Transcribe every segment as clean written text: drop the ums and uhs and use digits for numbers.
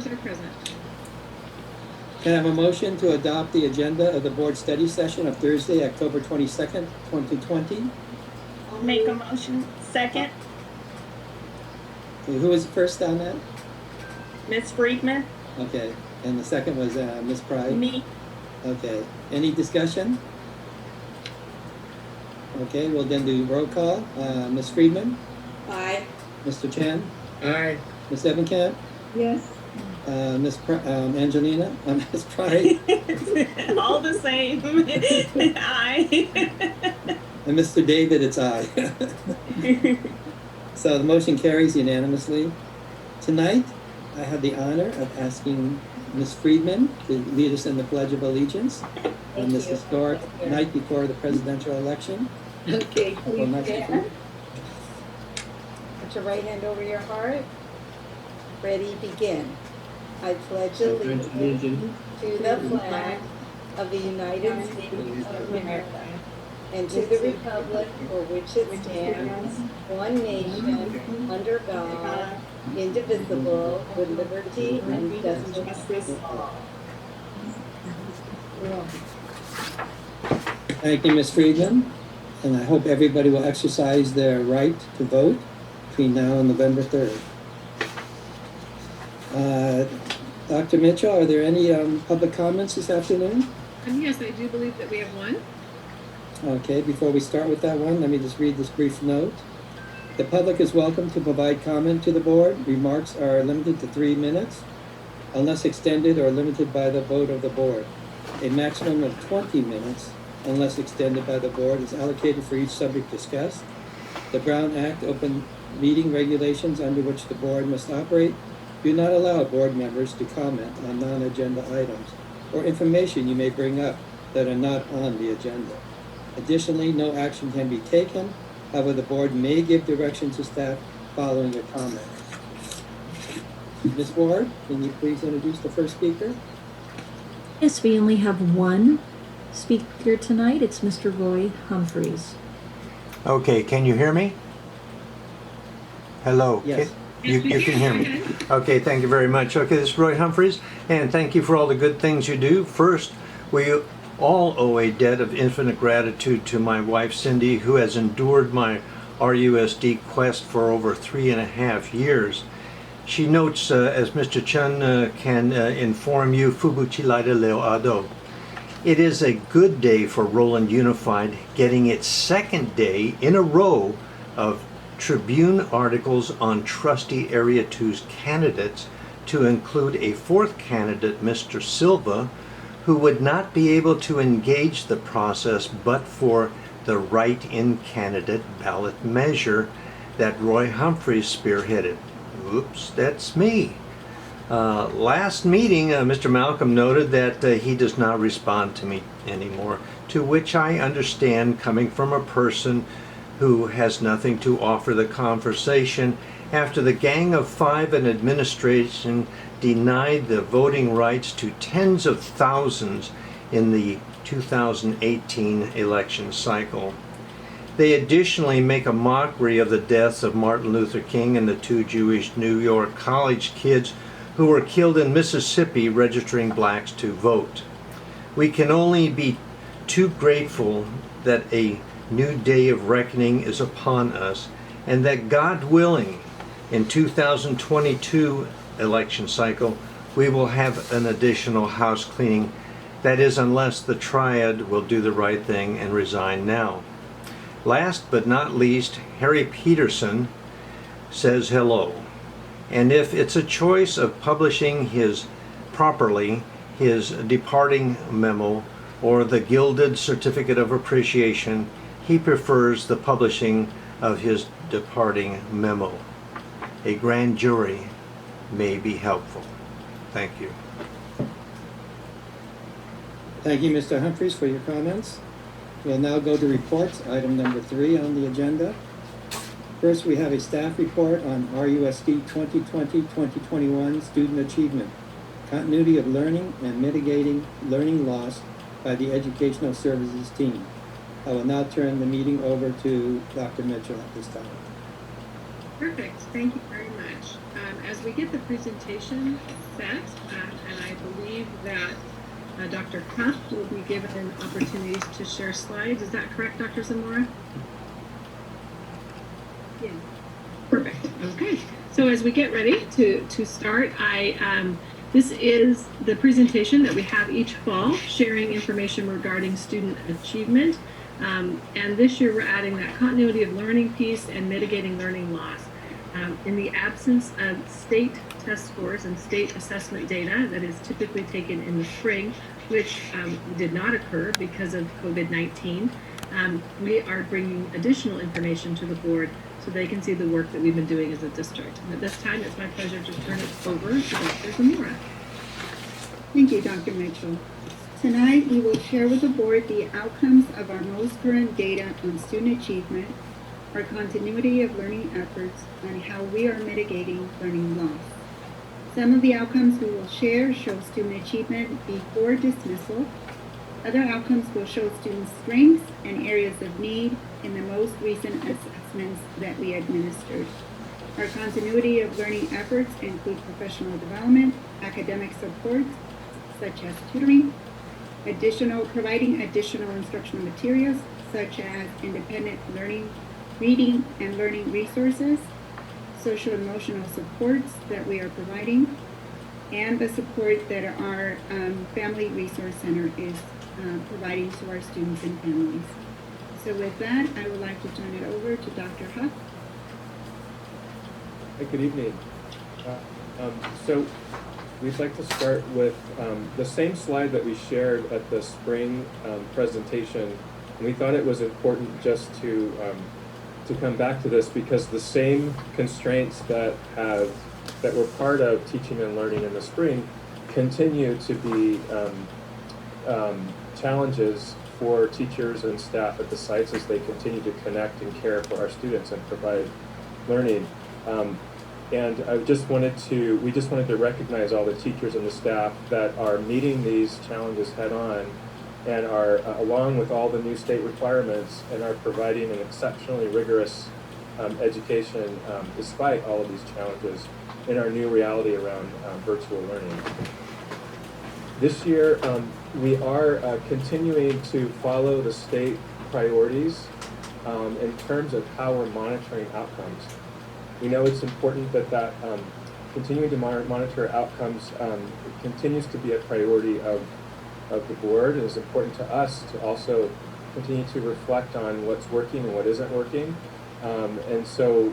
members are present. Can I have a motion to adopt the agenda of the board study session of Thursday, October 22nd, 2020? I'll make a motion. Second. Okay, who was first on that? Ms. Friedman. Okay, and the second was Ms. Pride? Me. Okay, any discussion? Okay, we'll then do roll call. Ms. Friedman? Aye. Mr. Chan? Aye. Ms. Evankamp? Yes. Angelina? Ms. Pride? All the same. Aye. And Mr. David, it's aye. So the motion carries unanimously. Tonight, I have the honor of asking Ms. Friedman to lead us in the Pledge of Allegiance on this historic night before the presidential election. Okay, Well, please nice to stand. see you. Put your right hand over your heart. Ready, begin. I pledge allegiance to the flag of the United States of America and to the republic for which it stands, one nation, under God, indivisible, with liberty and justice for all. Thank you, Ms. Friedman, and I hope everybody will exercise their right to vote between now and November 3rd. Dr. Mitchell, are there any public comments this afternoon? Yes, I do believe that we have one. Okay, before we start with that one, let me just read this brief note. The public is welcome to provide comment to the board. Remarks are limited to 3 minutes, unless extended or limited by the vote of the board. A maximum of 20 minutes, unless extended by the board, is allocated for each subject discussed. The Brown Act open meeting regulations under which the board must operate do not allow board members to comment on non-agenda items or information you may bring up that are not on the agenda. Additionally, no action can be taken. However, the board may give direction to staff following a comment. Ms. Ward, can you please introduce the first speaker? Yes, we only have one speaker tonight. It's Mr. Roy Humphreys. Okay, can you hear me? Hello. Yes. You can hear me. Okay, thank you very much. Okay, this is Roy Humphreys, and thank you for all the good things you do. First, we all owe a debt of infinite gratitude to my wife, Cindy, who has endured my RUSD quest for over 3.5 years. She notes, as Mr. Chun can inform you, Fubuchilaida Leo Ado. It is a good day for Roland Unified, getting its second day in a row of Tribune articles on Trustee Area 2's candidates, to include a fourth candidate, Mr. Silva, who would not be able to engage the process but for the write-in candidate ballot measure that Roy Humphreys spearheaded. Oops, that's me. Last meeting, Mr. Malcolm noted that he does not respond to me anymore, to which I understand, coming from a person who has nothing to offer the conversation, after the Gang of Five and administration denied the voting rights to tens of thousands in the 2018 election cycle. They additionally make a mockery of the deaths of Martin Luther King and the 2 Jewish New York college kids who were killed in Mississippi registering blacks to vote. We can only be too grateful that a new day of reckoning is upon us, and that God willing, in 2022 election cycle, we will have an additional house cleaning. That is, unless the triad will do the right thing and resign now. Last but not least, Harry Peterson says hello. And if it's a choice of publishing his departing memo or the gilded certificate of appreciation, he prefers the publishing of his departing memo. A grand jury may be helpful. Thank you. Thank you, Mr. Humphreys, for your comments. We'll now go to reports, item number 3 on the agenda. First, we have a staff report on RUSD 2020-2021 student achievement, continuity of learning and mitigating learning loss by the Educational Services team. I will now turn the meeting over to Dr. Mitchell at this time. Perfect. Thank you very much. As we get the presentation set, and I believe that Dr. Huff will be given opportunities to share slides. Is that correct, Dr. Zamora? Yeah. Perfect. Okay. So as we get ready to start, this is the presentation that we have each fall, sharing information regarding student achievement. And this year we're adding that continuity of learning piece and mitigating learning loss. In the absence of state test scores and state assessment data that is typically taken in the spring, which did not occur because of COVID-19, we are bringing additional information to the board so they can see the work that we've been doing as a district. And at this time, it's my pleasure to turn it over to Dr. Zamora. Thank you, Dr. Mitchell. Tonight, we will share with the board the outcomes of our most current data on student achievement, our continuity of learning efforts, and how we are mitigating learning loss. Some of the outcomes we will share show student achievement before dismissal. Other outcomes will show student strengths and areas of need in the most recent assessments that we administered. Our continuity of learning efforts include professional development, academic support, such as tutoring, providing additional instructional materials, such as independent learning, reading and learning resources, social emotional supports that we are providing, and the support that our Family Resource Center is providing to our students and families. So with that, I would like to turn it over to Dr. Huff. Hey, good evening. So we'd like to start with the same slide that we shared at the spring presentation. And we thought it was important just to come back to this because the same constraints that were part of teaching and learning in the spring continue to be challenges for teachers and staff at the sites as they continue to connect and care for our students and provide learning. And we just wanted to recognize all the teachers and the staff that are meeting these challenges head on and are, along with all the new state requirements, and are providing an exceptionally rigorous education despite all of these challenges in our new reality around virtual learning. This year, we are continuing to follow the state priorities in terms of how we're monitoring outcomes. We know it's important that continuing to monitor outcomes continues to be a priority of the board. It is important to us to also continue to reflect on what's working and what isn't working. And so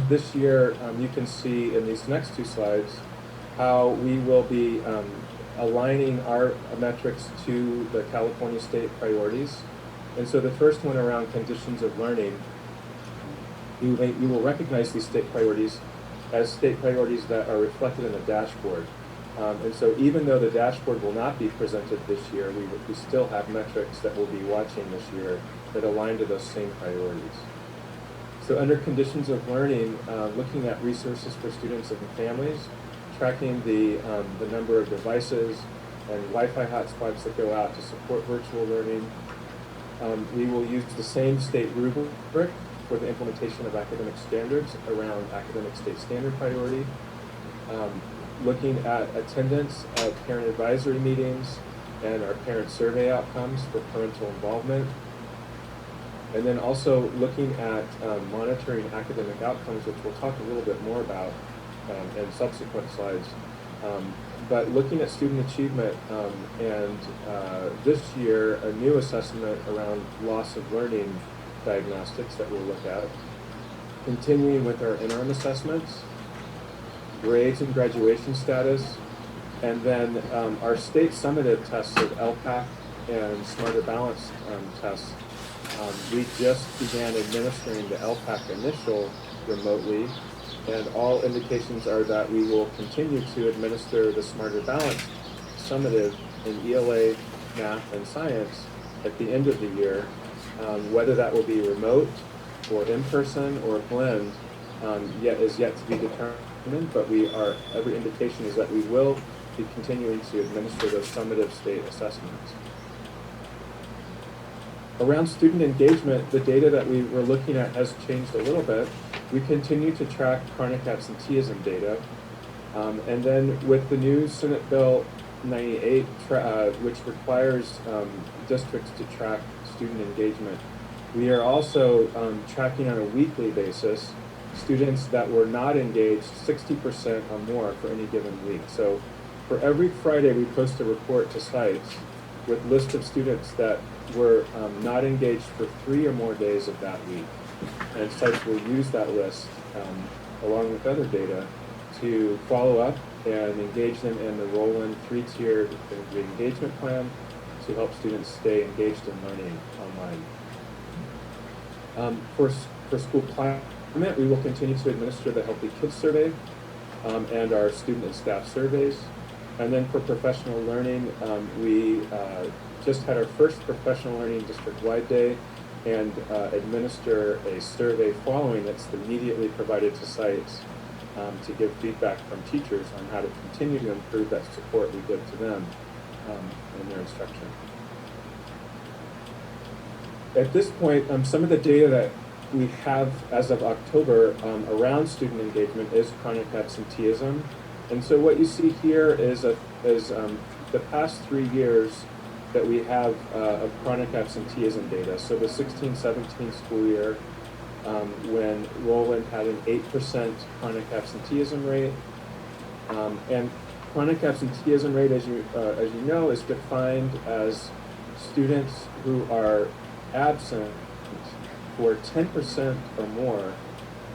this year, you can see in these next two slides how we will be aligning our metrics to the California state priorities. And so the first one around conditions of learning, you will recognize these state priorities as state priorities that are reflected in the dashboard. And so even though the dashboard will not be presented this year, we still have metrics that we'll be watching this year that align to those same priorities. So under conditions of learning, looking at resources for students and families, tracking the number of devices and Wi-Fi hotspots that go out to support virtual learning. We will use the same state rubric for the implementation of academic standards around academic state standard priority. Looking at attendance of parent advisory meetings and our parent survey outcomes for parental involvement. And then also looking at monitoring academic outcomes, which we'll talk a little bit more about in subsequent slides. But looking at student achievement and this year, a new assessment around loss of learning diagnostics that we'll look at. Continuing with our interim assessments, grades and graduation status, and then our state summative tests of LPAC and Smarter Balanced tests. We just began administering the LPAC initial remotely, and all indications are that we will continue to administer the Smarter Balanced summative in ELA, math, and science at the end of the year. Whether that will be remote or in person or a blend is yet to be determined, but every indication is that we will be continuing to administer those summative state assessments. Around student engagement, the data that we were looking at has changed a little bit. We continue to track chronic absenteeism data. And then with the new Senate Bill 98, which requires districts to track student engagement, we are also tracking on a weekly basis students that were not engaged 60% or more for any given week. So for every Friday, we post a report to sites with list of students that were not engaged for 3 or more days of that week. And sites will use that list along with other data to follow up and engage them in the roll-in 3-tiered engagement plan to help students stay engaged in learning online. For school climate, we will continue to administer the Healthy Kids Survey and our student and staff surveys. And then for professional learning, we just had our first professional learning district-wide day and administer a survey following that's immediately provided to sites to give feedback from teachers on how to continue to improve that support we give to them in their instruction. At this point, some of the data that we have as of October around student engagement is chronic absenteeism. And so what you see here is the past 3 years that we have of chronic absenteeism data. So the 16-17 school year, when Roland had an 8% chronic absenteeism rate. And chronic absenteeism rate, as you know, is defined as students who are absent for 10% or more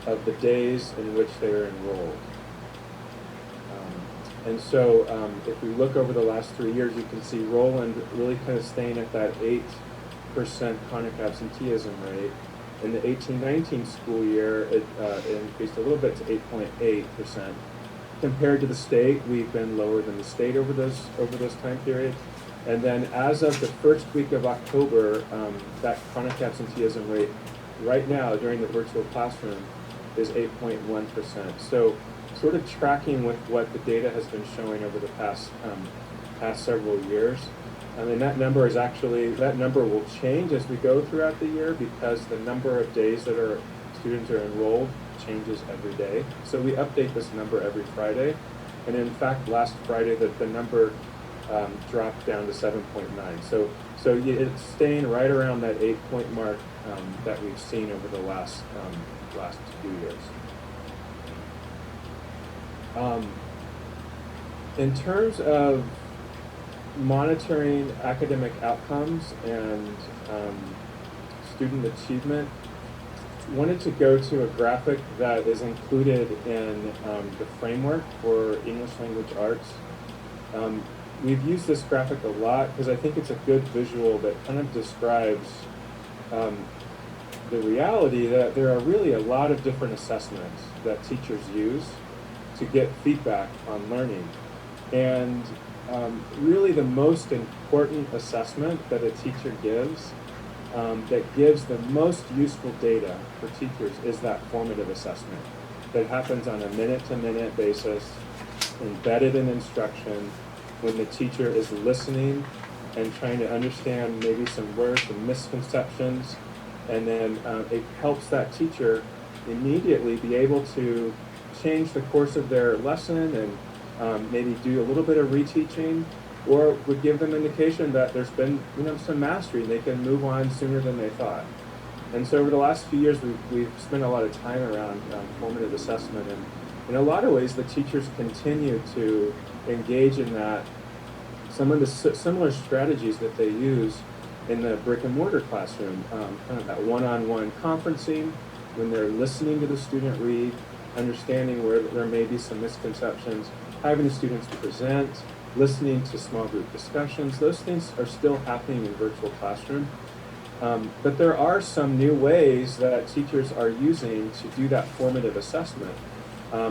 of the days in which they are enrolled. And so if we look over the last 3 years, you can see Roland really kind of staying at that 8% chronic absenteeism rate. In the 18-19 school year, it increased a little bit to 8.8%. Compared to the state, we've been lower than the state over those time periods. And then as of the first week of October, that chronic absenteeism rate right now during the virtual classroom is 8.1%. So sort of tracking with what the data has been showing over the past several years. I mean, that number will change as we go throughout the year because the number of days that students are enrolled changes every day. So we update this number every Friday. And in fact, last Friday, the number dropped down to 7.9. So it's staying right around that 8-point mark that we've seen over the last few years. In terms of monitoring academic outcomes and student achievement, wanted to go to a graphic that is included in the framework for English language arts. We've used this graphic a lot because I think it's a good visual that kind of describes the reality that there are really a lot of different assessments that teachers use to get feedback on learning. And really the most important assessment that a teacher gives that gives the most useful data for teachers is that formative assessment that happens on a minute-to-minute basis, embedded in instruction, when the teacher is listening and trying to understand maybe some words and misconceptions, and then it helps that teacher immediately be able to change the course of their lesson and maybe do a little bit of reteaching, or would give them indication that there's been some mastery and they can move on sooner than they thought. And so over the last few years, we've spent a lot of time around formative assessment, and in a lot of ways, the teachers continue to engage in that. Some of the similar strategies that they use in the brick and mortar classroom, kind of that one-on-one conferencing, when they're listening to the student read, understanding where there may be some misconceptions, having the students present, listening to small group discussions. Those things are still happening in virtual classroom. But there are some new ways that teachers are using to do that formative assessment.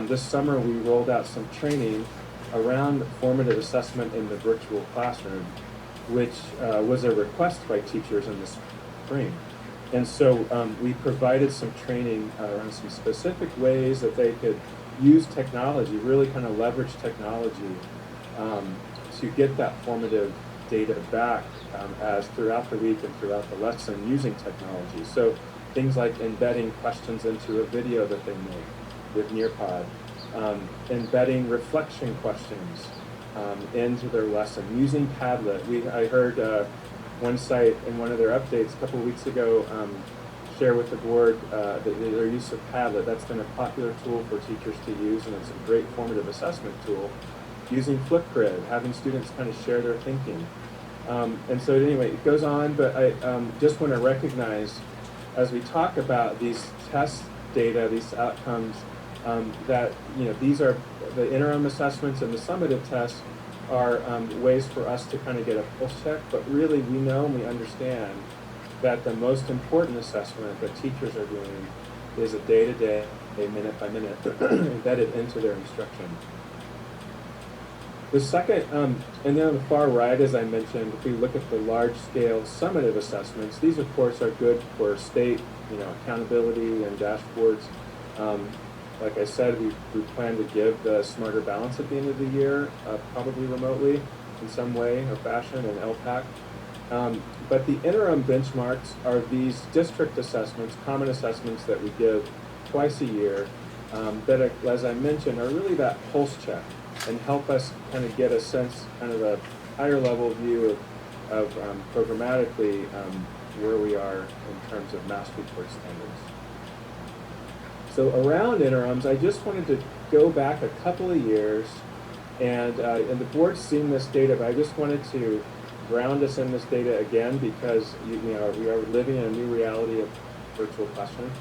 This summer we rolled out some training around formative assessment in the virtual classroom, which was a request by teachers in the spring. And so we provided some training around some specific ways that they could use technology, really kind of leverage technology to get that formative data back as throughout the week and throughout the lesson using technology. So things like embedding questions into a video that they make with Nearpod, embedding reflection questions into their lesson, using Padlet. I heard one site in one of their updates a couple of weeks ago share with the board their use of Padlet. That's been a popular tool for teachers to use, and it's a great formative assessment tool. Using Flipgrid, having students kind of share their thinking. And so anyway, it goes on, but I just want to recognize, as we talk about these test data, these outcomes, that these are the interim assessments and the summative tests are ways for us to kind of get a pulse check, but really we know and we understand that the most important assessment that teachers are doing is a day-to-day, a minute-by-minute, embedded into their instruction. The second, and then on the far right, as I mentioned, if we look at the large-scale summative assessments, these of course are good for state, accountability and dashboards. Like I said, we plan to give the Smarter Balance at the end of the year, probably remotely in some way or fashion, and LPAC. But the interim benchmarks are these district assessments, common assessments that we give twice a year, that, as I mentioned, are really that pulse check and help us kind of get a sense, kind of a higher level view of programmatically where we are in terms of mastery towards standards. So around interims, I just wanted to go back a couple of years, and the board's seen this data, but I just wanted to ground us in this data again because we are living in a new reality of virtual classroom.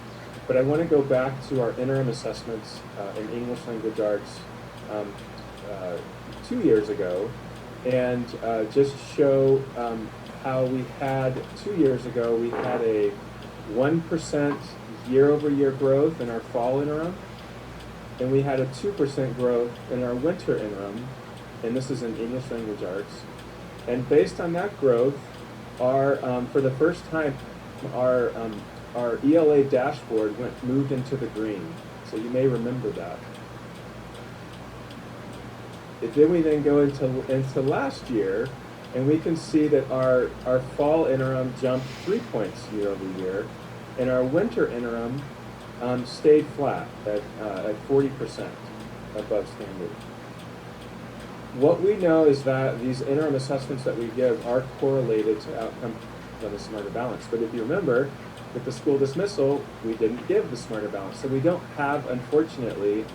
But I want to go back to our interim assessments in English language arts 2 years ago, and just show how we had 2 years ago we had a 1% year-over-year growth in our fall interim, and we had a 2% growth in our winter interim, and this is in English language arts. And based on that growth, our for the first time, our ELA dashboard moved into the green. So you may remember that. Then we go into last year, and we can see that our fall interim jumped 3 points year over year, and our winter interim stayed flat at 40% above standard. What we know is that these interim assessments that we give are correlated to outcome on the Smarter Balance. But if you remember, with the school dismissal, we didn't give the Smarter Balance. So we don't have, unfortunately,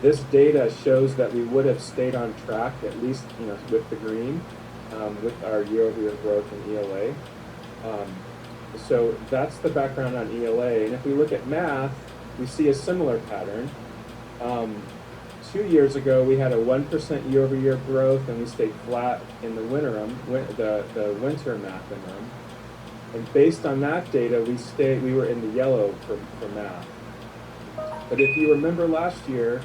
this data shows that we would have stayed on track, at least with the green, with our year-over-year growth in ELA. So that's the background on ELA. And if we look at math, we see a similar pattern. 2 years ago, we had a 1% year-over-year growth, and we stayed flat in the the winter math interim. And based on that data, we were in the yellow for math. But if you remember last year,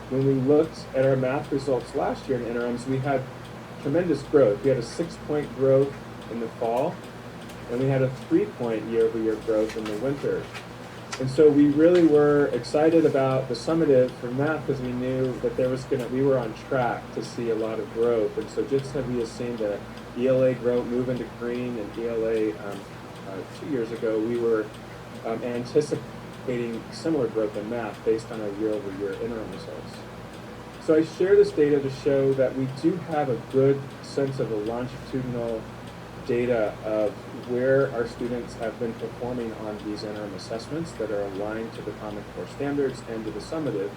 when we looked at our math results last year in interims, we had tremendous growth. We had a 6-point growth in the fall, and we had a 3-point year-over-year growth in the winter. And so we really were excited about the summative for math because we knew that we were on track to see a lot of growth. And so just as we assumed that ELA growth move into green and ELA 2 years ago, we were anticipating similar growth in math based on our year-over-year interim results. So I share this data to show that we do have a good sense of a longitudinal data of where our students have been performing on these interim assessments that are aligned to the Common Core standards and to the summative.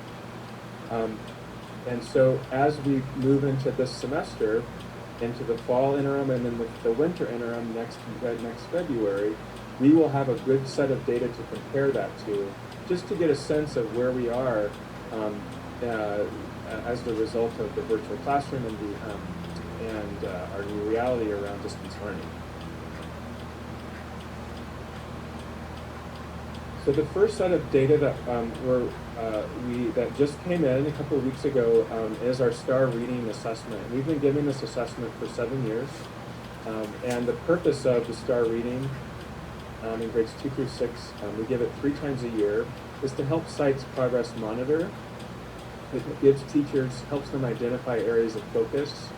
And so as we move into this semester, into the fall interim and then the winter interim next February, we will have a good set of data to compare that to, just to get a sense of where we are as the result of the virtual classroom and our new reality around distance learning. So the first set of data that that just came in a couple of weeks ago is our STAR reading assessment. We've been giving this assessment for 7 years, and the purpose of the STAR reading in grades 2 through 6, we give it 3 times a year, is to help sites progress monitor. It gives teachers, helps them identify areas of focus,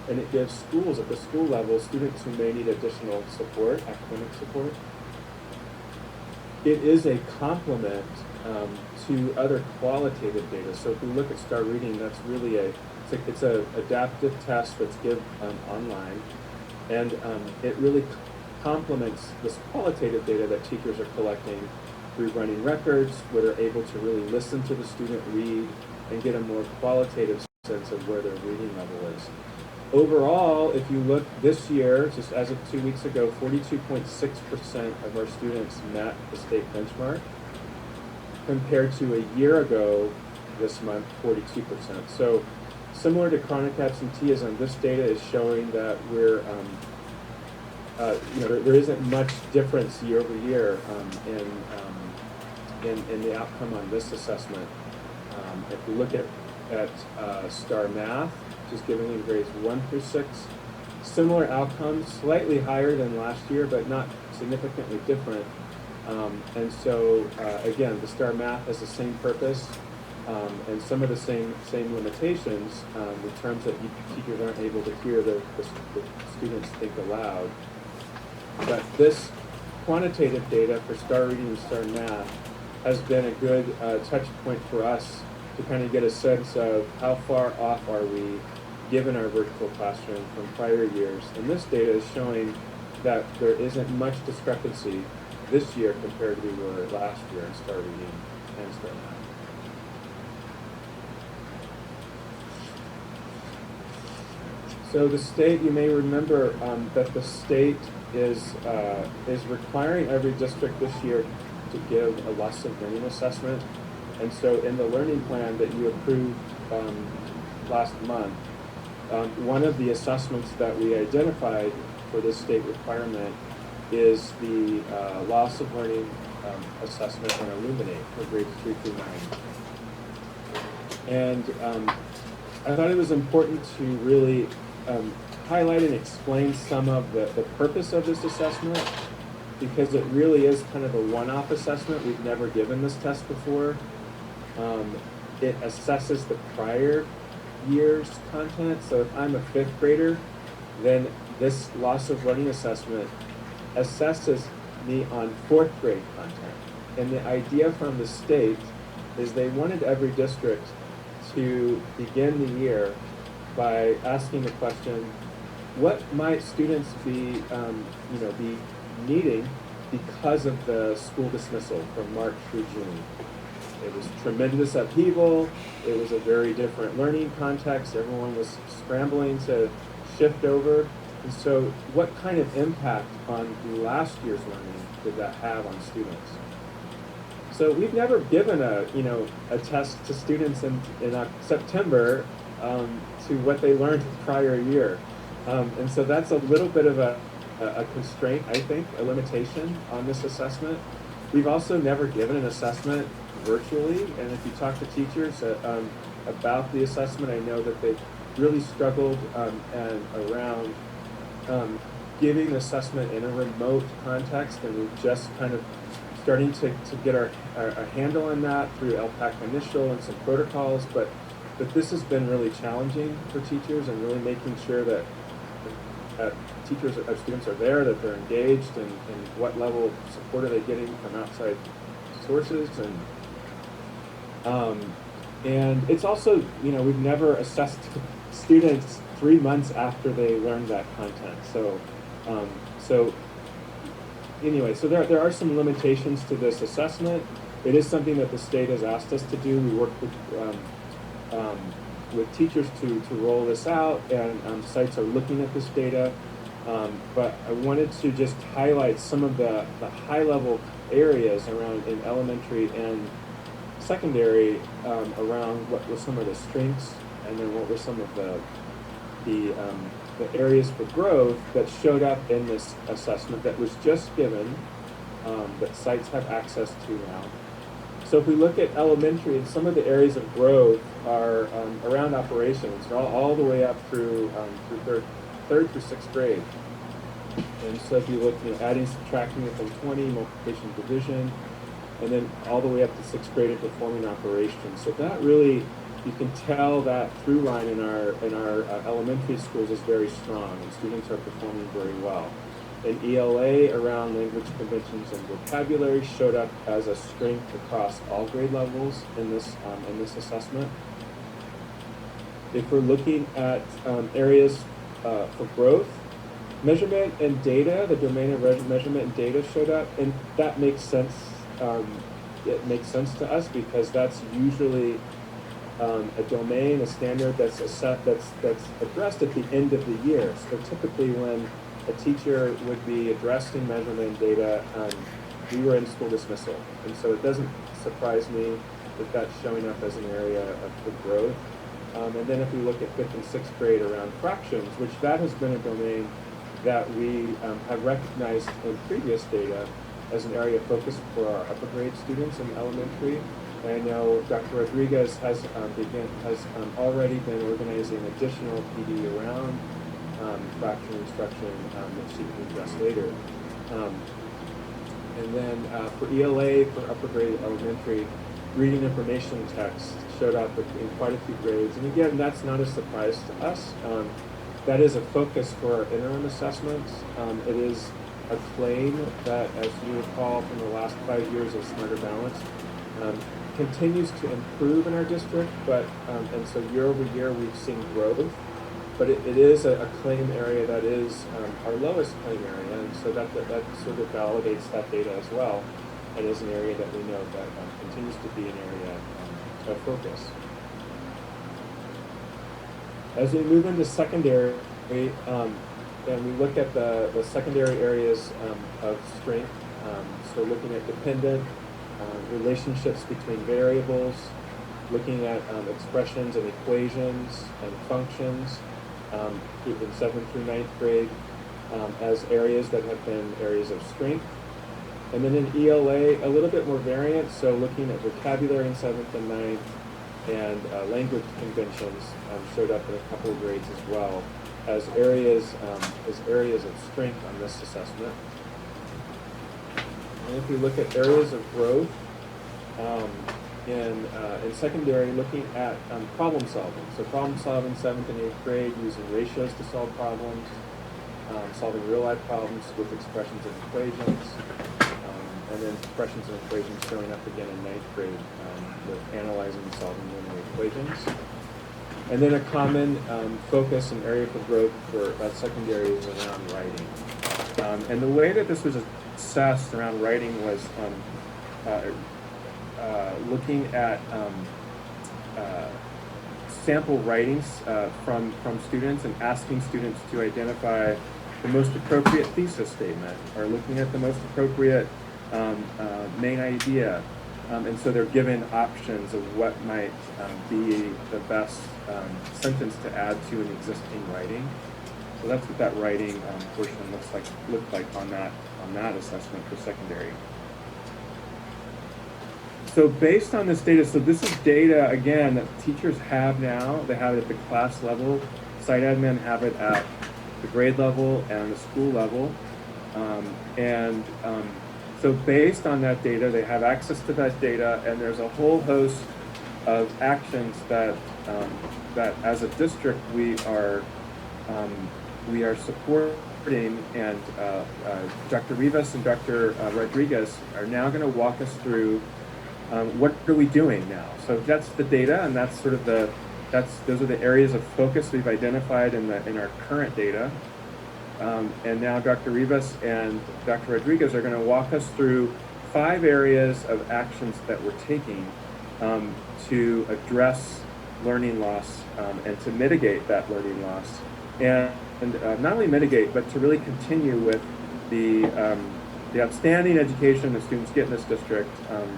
and it gives schools at the school level, students who may need additional support, academic support. it is a complement to other qualitative data. So if we look at STAR reading, that's really it's a adaptive test that's given online, and it really complements this qualitative data that teachers are collecting through running records, where they're able to really listen to the student read and get a more qualitative sense of where their reading level is. Overall, if you look this year, just as of 2 weeks ago, 42.6% of our students met the state benchmark, compared to a year ago this month, 42%. So similar to chronic absenteeism, this data is showing that we're, there isn't much difference year over year in the outcome on this assessment. If we look at STAR Math, just giving you grades 1 through 6, similar outcomes, slightly higher than last year, but not significantly different. And so, again, the STAR Math has the same purpose and some of the same limitations in terms that teachers aren't able to hear the students think aloud. But this quantitative data for STAR Reading and STAR Math has been a good touch point for us to kind of get a sense of how far off are we given our virtual classroom from prior years. And this data is showing that there isn't much discrepancy this year compared to we were last year in STAR Reading and STAR Math. So the state, you may remember that the state is requiring every district this year to give a lesson learning assessment. And so in the learning plan that you approved last month, one of the assessments that we identified for this state requirement is the loss of learning assessment and Illuminate for grades 3 through 9. And I thought it was important to really highlight and explain some of the purpose of this assessment, because it really is kind of a one-off assessment. We've never given this test before. It assesses the prior year's content. So if I'm a 5th grader, then this loss of learning assessment assesses me on 4th grade content. And the idea from the state is they wanted every district to begin the year by asking the question, what might students be needing because of the school dismissal from March through June? It was tremendous upheaval. It was a very different learning context. Everyone was scrambling to shift over. And so what kind of impact on last year's learning did that have on students? So we've never given a test to students in September to what they learned the prior year. And so that's a little bit of a constraint, I think, a limitation on this assessment. We've also never given an assessment virtually, and if you talk to teachers about the assessment, I know that they've really struggled and around giving the assessment in a remote context, and we're just kind of starting to get our handle on that through LPAC Initial and some protocols, but this has been really challenging for teachers, and really making sure that teachers or students are there, that they're engaged, and what level of support are they getting from outside sources, and it's also, we've never assessed students 3 months after they learned that content. So anyway, so there are some limitations to this assessment. It is something that the state has asked us to do. We work with teachers to roll this out, and sites are looking at this data. But I wanted to just highlight some of the high-level areas around in elementary and secondary around what were some of the strengths, and then what were some of the areas for growth that showed up in this assessment that was just given, that sites have access to now. So if we look at elementary, some of the areas of growth are around operations, all the way up through third through 6th grade. And so if you look, adding, subtracting within 20, multiplication, division, and then all the way up to 6th grade and performing operations. So that really, you can tell that through line in our elementary schools is very strong, and students are performing very well. An ELA around language conventions and vocabulary showed up as a strength across all grade levels in this assessment. If we're looking at areas for growth, measurement and data, the domain of measurement and data showed up, and that makes sense. It makes sense to us because that's usually a domain, a standard that's addressed at the end of the year. So typically when a teacher would be addressing measurement and data, we were in school dismissal. And so it doesn't surprise me that that's showing up as an area of growth. And then if we look at 5th and 6th grade around fractions, which that has been a domain that we have recognized in previous data as an area of focus for our upper grade students in elementary. And I know Dr. Rodriquez has already been organizing additional PD around fraction instruction that she can address later. And then for ELA, for upper grade elementary, reading information text showed up in quite a few grades. And again, that's not a surprise to us. That is a focus for our interim assessments. It is a claim that, as you recall from the last 5 years of Smarter Balance, continues to improve in our district, but and so year over year we've seen growth. But it is a claim area that is our lowest claim area, and so that sort of validates that data as well, and is an area that we know that continues to be an area of focus. As we move into secondary, and we look at the secondary areas of strength, so looking at dependent, relationships between variables, looking at expressions and equations and functions, in 7th through 9th grade as areas that have been areas of strength. And then in ELA, a little bit more variant, so looking at vocabulary in 7th and 9th, and language conventions showed up in a couple of grades as well as areas of strength on this assessment. And if we look at areas of growth, in secondary, looking at problem solving. So problem solving 7th and 8th grade, using ratios to solve problems, solving real life problems with expressions and equations, and then expressions and equations showing up again in 9th grade with analyzing and solving linear equations. And then a common focus and area for growth for secondary is around writing. And the way that this was assessed around writing was looking at sample writings from students and asking students to identify the most appropriate thesis statement, or looking at the most appropriate main idea. And so they're given options of what might be the best sentence to add to an existing writing. So that's what that writing portion looked like on that assessment for secondary. So based on this data, so this is data, again, that teachers have now. They have it at the class level. Site admin have it at the grade level and the school level. So based on that data, they have access to that data, and there's a whole host of actions that as a district we are supporting, and Dr. Rivas and Dr. Rodriquez are now going to walk us through what are we doing now. So that's the data, and that's sort of those are the areas of focus we've identified in our current data. And now Dr. Rivas and Dr. Rodriquez are going to walk us through 5 areas of actions that we're taking to address learning loss and to mitigate that learning loss. And not only mitigate, but to really continue with the outstanding education that students get in this district,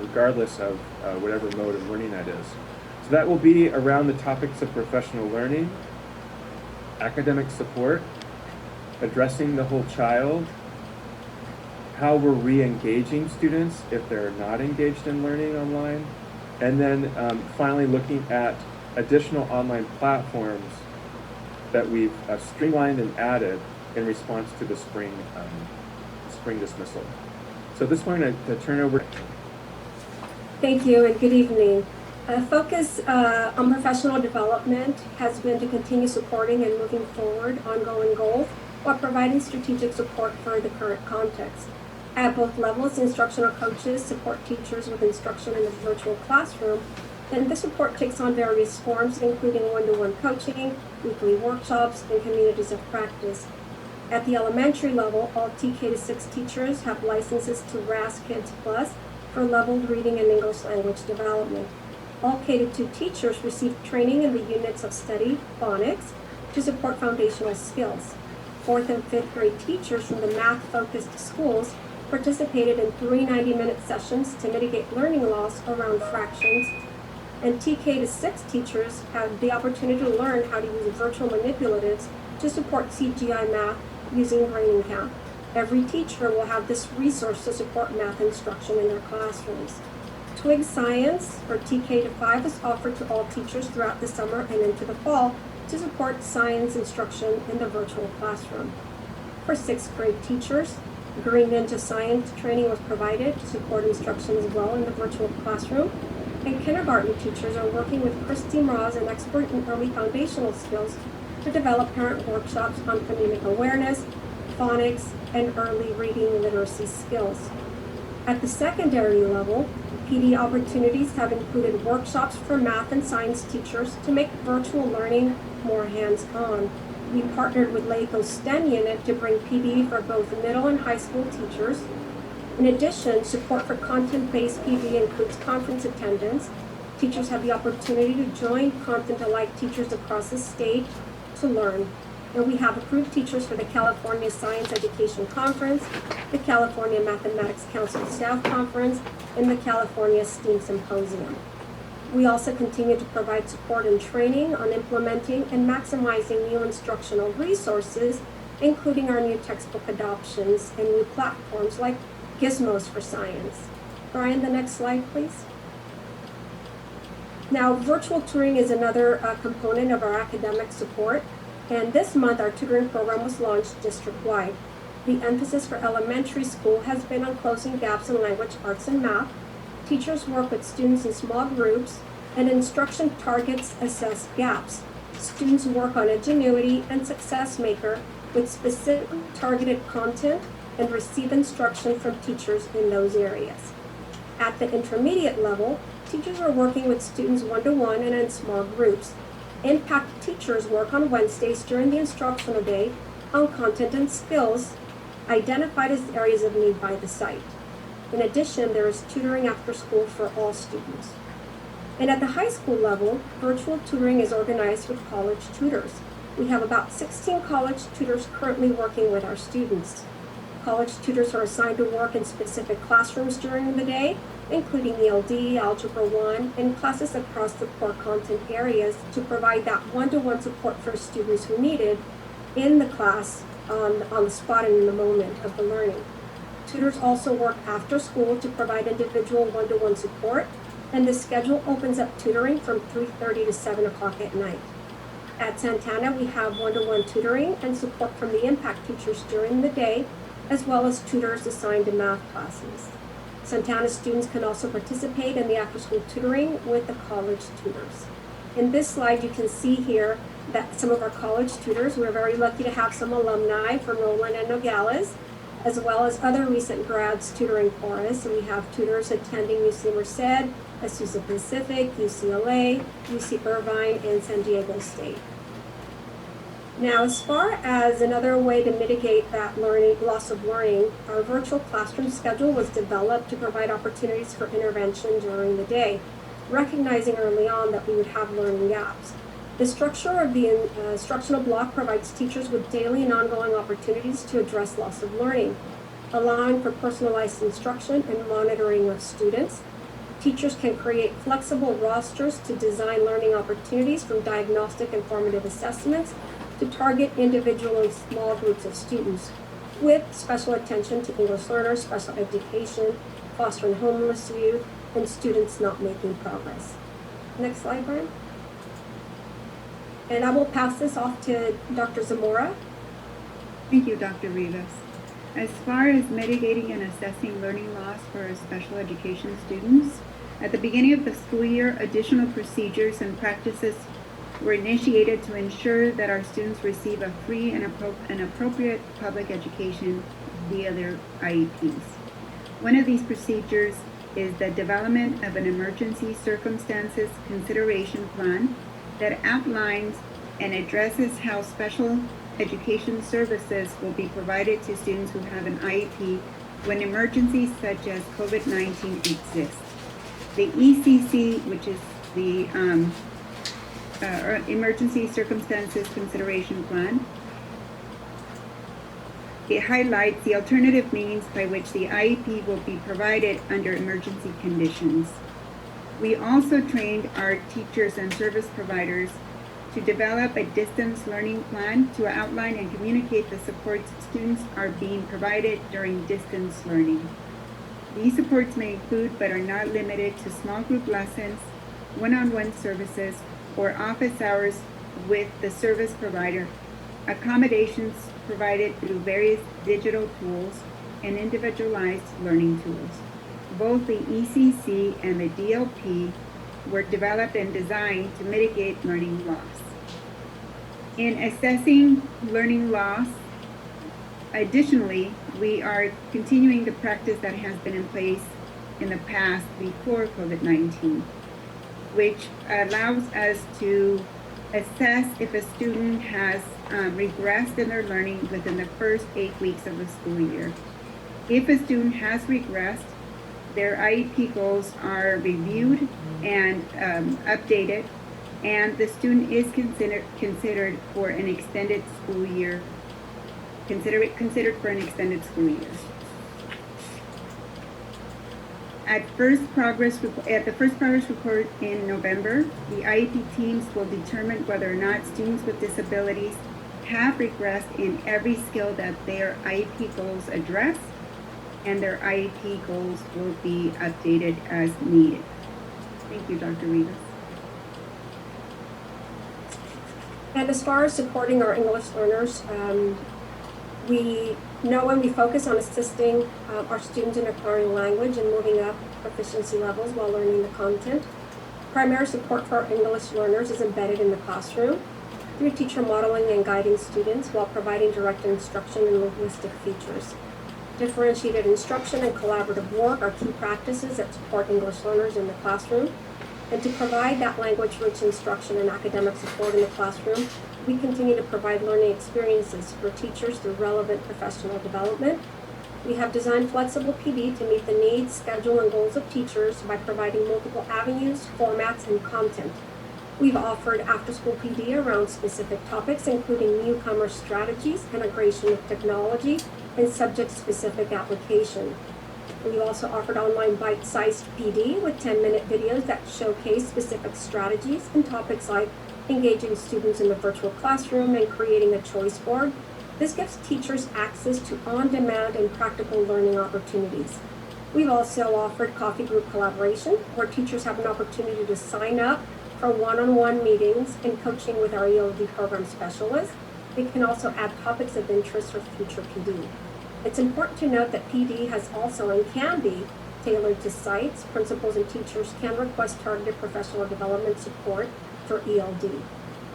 regardless of whatever mode of learning that is. So that will be around the topics of professional learning, academic support, addressing the whole child, how we're re-engaging students if they're not engaged in learning online, and then finally looking at additional online platforms that we've streamlined and added in response to the spring dismissal. So at this point, I turn over. Thank you and good evening. Focus on professional development has been to continue supporting and moving forward ongoing goals while providing strategic support for the current context. At both levels, instructional coaches support teachers with instruction in the virtual classroom, and this support takes on various forms, including one-to-one coaching, weekly workshops, and communities of practice. At the elementary level, all TK to 6 teachers have licenses to RAS Kids Plus for leveled reading and English language development. All K-2 teachers receive training in the units of study, phonics, to support foundational skills. 4th and 5th grade teachers from the math-focused schools participated in 3 90-minute sessions to mitigate learning loss around fractions. And TK to 6 teachers have the opportunity to learn how to use virtual manipulatives to support CGI math using Brain and Count. Every teacher will have this resource to support math instruction in their classrooms. Twig Science, or TK to 5, is offered to all teachers throughout the summer and into the fall to support science instruction in the virtual classroom. For 6th grade teachers, Green Ninja Science training was provided to support instruction as well in the virtual classroom. And kindergarten teachers are working with Christy Mraz, an expert in early foundational skills, to develop parent workshops on phonemic awareness, phonics, and early reading literacy skills. At the secondary level, PD opportunities have included workshops for math and science teachers to make virtual learning more hands-on. We partnered with LACO's STEM unit to bring PD for both middle and high school teachers. In addition, support for content-based PD includes conference attendance. Teachers have the opportunity to join content-alike teachers across the state to learn. And we have approved teachers for the California Science Education Conference, the California Mathematics Council Staff Conference, and the California STEAM Symposium. We also continue to provide support and training on implementing and maximizing new instructional resources, including our new textbook adoptions and new platforms like Gizmos for Science. Brian, the next slide, please. Now, virtual tutoring is another component of our academic support, and this month our tutoring program was launched district-wide. The emphasis for elementary school has been on closing gaps in language arts and math. Teachers work with students in small groups, and instruction targets assess gaps. Students work on Edgenuity and Success Maker with specific targeted content and receive instruction from teachers in those areas. At the intermediate level, teachers are working with students one-to-one and in small groups. Impact teachers work on Wednesdays during the instructional day on content and skills identified as areas of need by the site. In addition, there is tutoring after school for all students. And at the high school level, virtual tutoring is organized with college tutors. We have about 16 college tutors currently working with our students. College tutors are assigned to work in specific classrooms during the day, including ELD, Algebra 1, and classes across the core content areas to provide that one-to-one support for students who need it in the class on the spot and in the moment of the learning. Tutors also work after school to provide individual one-to-one support, and the schedule opens up tutoring from 3:30 to 7 o'clock at night. At Santana, we have one-to-one tutoring and support from the impact teachers during the day, as well as tutors assigned to math classes. Santana students can also participate in the after-school tutoring with the college tutors. In this slide, you can see here that some of our college tutors, we're very lucky to have some alumni from Roland and Nogales, as well as other recent grads tutoring for us. And we have tutors attending UC Merced, Azusa Pacific, UCLA, UC Irvine, and San Diego State. Now, as far as another way to mitigate that loss of learning, our virtual classroom schedule was developed to provide opportunities for intervention during the day, recognizing early on that we would have learning gaps. The structure of the instructional block provides teachers with daily and ongoing opportunities to address loss of learning, allowing for personalized instruction and monitoring of students. Teachers can create flexible rosters to design learning opportunities from diagnostic and formative assessments to target individual and small groups of students with special attention to English learners, special education, foster and homeless youth, and students not making progress. Next slide, Brian. And I will pass this off to Dr. Zamora. Thank you, Dr. Rivas. As far as mitigating and assessing learning loss for special education students, at the beginning of the school year, additional procedures and practices were initiated to ensure that our students receive a free and appropriate public education via their IEPs. One of these procedures is the development of an emergency circumstances consideration plan that outlines and addresses how special education services will be provided to students who have an IEP when emergencies such as COVID-19 exist. The ECC, which is the Emergency Circumstances Consideration Plan, it highlights the alternative means by which the IEP will be provided under emergency conditions. We also trained our teachers and service providers to develop a distance learning plan to outline and communicate the supports students are being provided during distance learning. These supports may include, but are not limited to, small group lessons, one-on-one services, or office hours with the service provider, accommodations provided through various digital tools, and individualized learning tools. Both the ECC and the DLP were developed and designed to mitigate learning loss. In assessing learning loss, additionally, we are continuing the practice that has been in place in the past before COVID-19, which allows us to assess if a student has regressed in their learning within the first 8 weeks of the school year. If a student has regressed, their IEP goals are reviewed and updated, and the student is considered for an extended school year. Considered for an extended school year. At the first progress report in November, the IEP teams will determine whether or not students with disabilities have regressed in every skill that their IEP goals address, and their IEP goals will be updated as needed. Thank you, Dr. Rivas. And as far as supporting our English learners, we know when we focus on assisting our students in acquiring language and moving up proficiency levels while learning the content. Primary support for our English learners is embedded in the classroom through teacher modeling and guiding students while providing direct instruction and linguistic features. Differentiated instruction and collaborative work are key practices that support English learners in the classroom. And to provide that language-rich instruction and academic support in the classroom, we continue to provide learning experiences for teachers through relevant professional development. We have designed flexible PD to meet the needs, schedule, and goals of teachers by providing multiple avenues, formats, and content. We've offered after-school PD around specific topics, including newcomer strategies, integration of technology, and subject-specific application. We've also offered online bite-sized PD with 10-minute videos that showcase specific strategies and topics like engaging students in the virtual classroom and creating a choice board. This gives teachers access to on-demand and practical learning opportunities. We've also offered coffee group collaboration, where teachers have an opportunity to sign up for one-on-one meetings and coaching with our ELD program specialists. They can also add topics of interest for future PD. It's important to note that PD has also and can be tailored to sites. Principals and teachers can request targeted professional development support for ELD.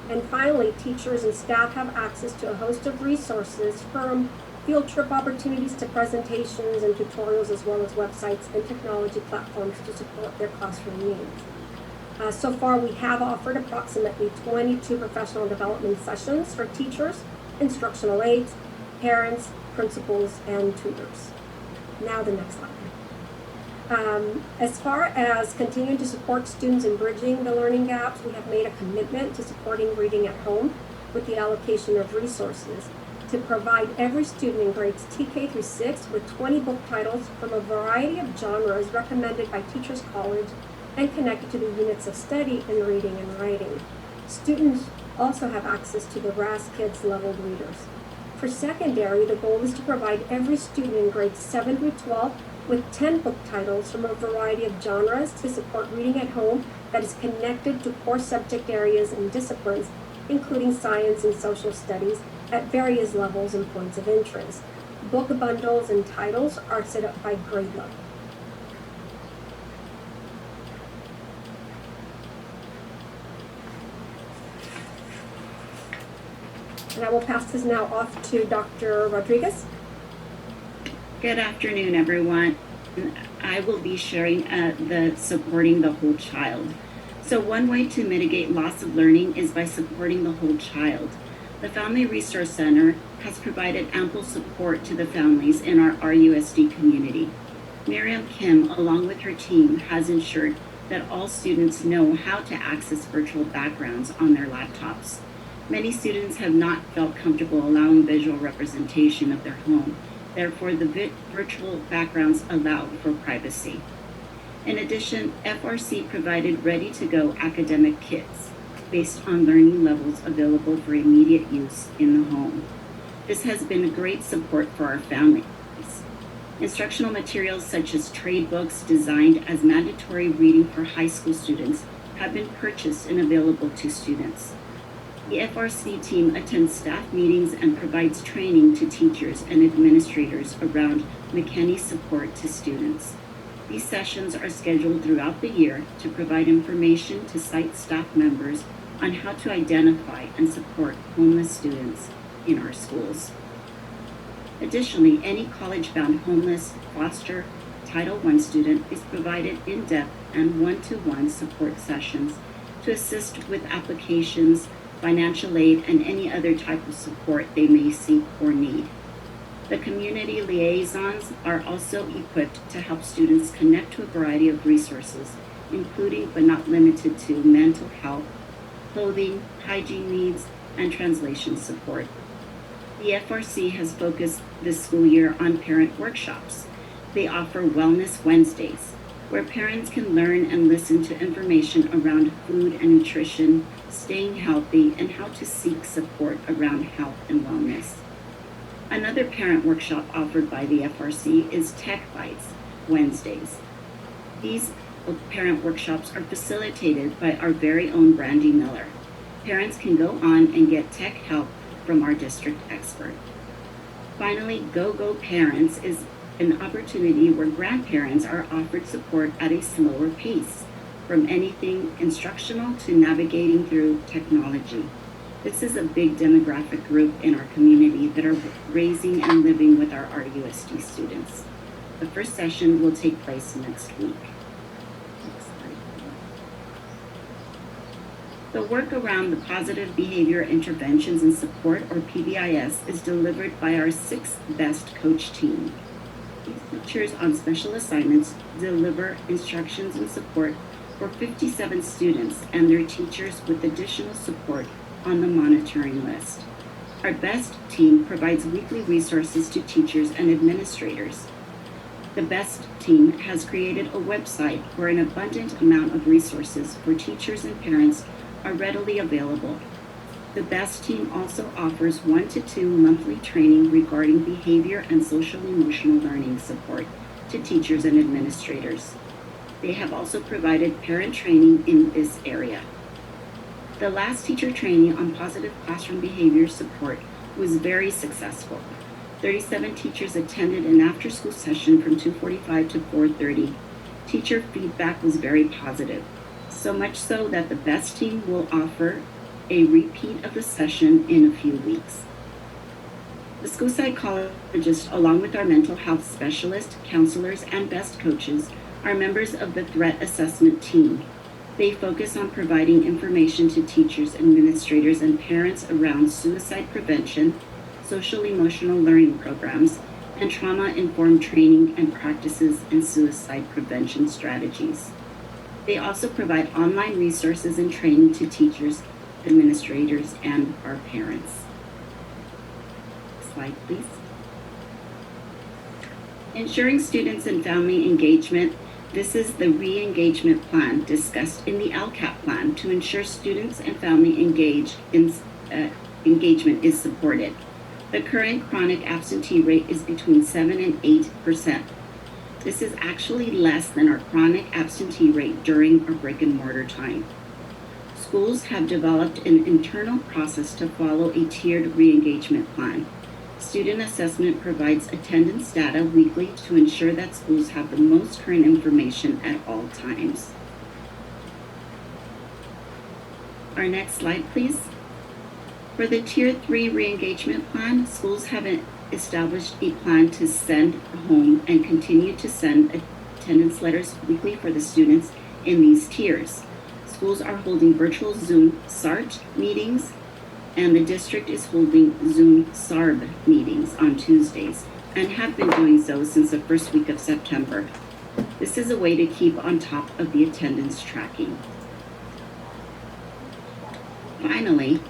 And finally, teachers and staff have access to a host of resources, from field trip opportunities to presentations and tutorials, as well as websites and technology platforms to support their classroom needs. So far, we have offered approximately 22 professional development sessions for teachers, instructional aides, parents, principals, and tutors. Now the next slide. As far as continuing to support students in bridging the learning gaps, we have made a commitment to supporting reading at home with the allocation of resources to provide every student in grades TK through 6 with 20 book titles from a variety of genres recommended by Teachers College and connected to the units of study in reading and writing. Students also have access to the RAS Kids leveled readers. For secondary, the goal is to provide every student in grades 7 through 12 with 10 book titles from a variety of genres to support reading at home that is connected to core subject areas and disciplines, including science and social studies, at various levels and points of interest. Book bundles and titles are set up by grade level. And I will pass this now off to Dr. Rodriquez. Good afternoon, everyone. I will be sharing the supporting the whole child. So one way to mitigate loss of learning is by supporting the whole child. The Family Resource Center has provided ample support to the families in our RUSD community. Miriam Kim, along with her team, has ensured that all students know how to access virtual backgrounds on their laptops. Many students have not felt comfortable allowing visual representation of their home. Therefore, the virtual backgrounds allow for privacy. In addition, FRC provided ready-to-go academic kits based on learning levels available for immediate use in the home. This has been a great support for our families. Instructional materials such as trade books designed as mandatory reading for high school students have been purchased and available to students. The FRC team attends staff meetings and provides training to teachers and administrators around McKinney support to students. These sessions are scheduled throughout the year to provide information to site staff members on how to identify and support homeless students in our schools. Additionally, any college-bound homeless, foster, Title I student is provided in-depth and one-to-one support sessions to assist with applications, financial aid, and any other type of support they may seek or need. The community liaisons are also equipped to help students connect to a variety of resources, including but not limited to mental health, clothing, hygiene needs, and translation support. The FRC has focused this school year on parent workshops. They offer Wellness Wednesdays, where parents can learn and listen to information around food and nutrition, staying healthy, and how to seek support around health and wellness. Another parent workshop offered by the FRC is Tech Bites Wednesdays. These parent workshops are facilitated by our very own Brandy Miller. Parents can go on and get tech help from our district expert. Finally, Go Parents is an opportunity where grandparents are offered support at a slower pace, from anything instructional to navigating through technology. This is a big demographic group in our community that are raising and living with our RUSD students. The first session will take place next week. The work around the Positive Behavior Interventions and Support, or PBIS, is delivered by our 6th Best Coach team. These teachers on special assignments deliver instructions and support for 57 students and their teachers with additional support on the monitoring list. Our BEST team provides weekly resources to teachers and administrators. The BEST team has created a website where an abundant amount of resources for teachers and parents are readily available. The BEST team also offers 1 to 2 monthly training regarding behavior and social emotional learning support to teachers and administrators. They have also provided parent training in this area. The last teacher training on positive classroom behavior support was very successful. 37 teachers attended an after-school session from 2:45 to 4:30. Teacher feedback was very positive, so much so that the BEST team will offer a repeat of the session in a few weeks. The school psychologists, along with our mental health specialists, counselors, and BEST coaches, are members of the threat assessment team. They focus on providing information to teachers, administrators, and parents around suicide prevention, social emotional learning programs, and trauma-informed training and practices in suicide prevention strategies. They also provide online resources and training to teachers, administrators, and our parents. Slide, please. Ensuring students and family engagement. This is the re-engagement plan discussed in the LCAP plan to ensure students and family engagement is supported. The current chronic absentee rate is between 7 and 8%. This is actually less than our chronic absentee rate during our brick and mortar time. Schools have developed an internal process to follow a tiered re-engagement plan. Student assessment provides attendance data weekly to ensure that schools have the most current information at all times. Our next slide, please. For the Tier 3 re-engagement plan, schools have established a plan to send home and continue to send attendance letters weekly for the students in these tiers. Schools are holding virtual Zoom SART meetings, and the district is holding Zoom SARB meetings on Tuesdays, and have been doing so since the first week of September. This is a way to keep on top of the attendance tracking. Finally,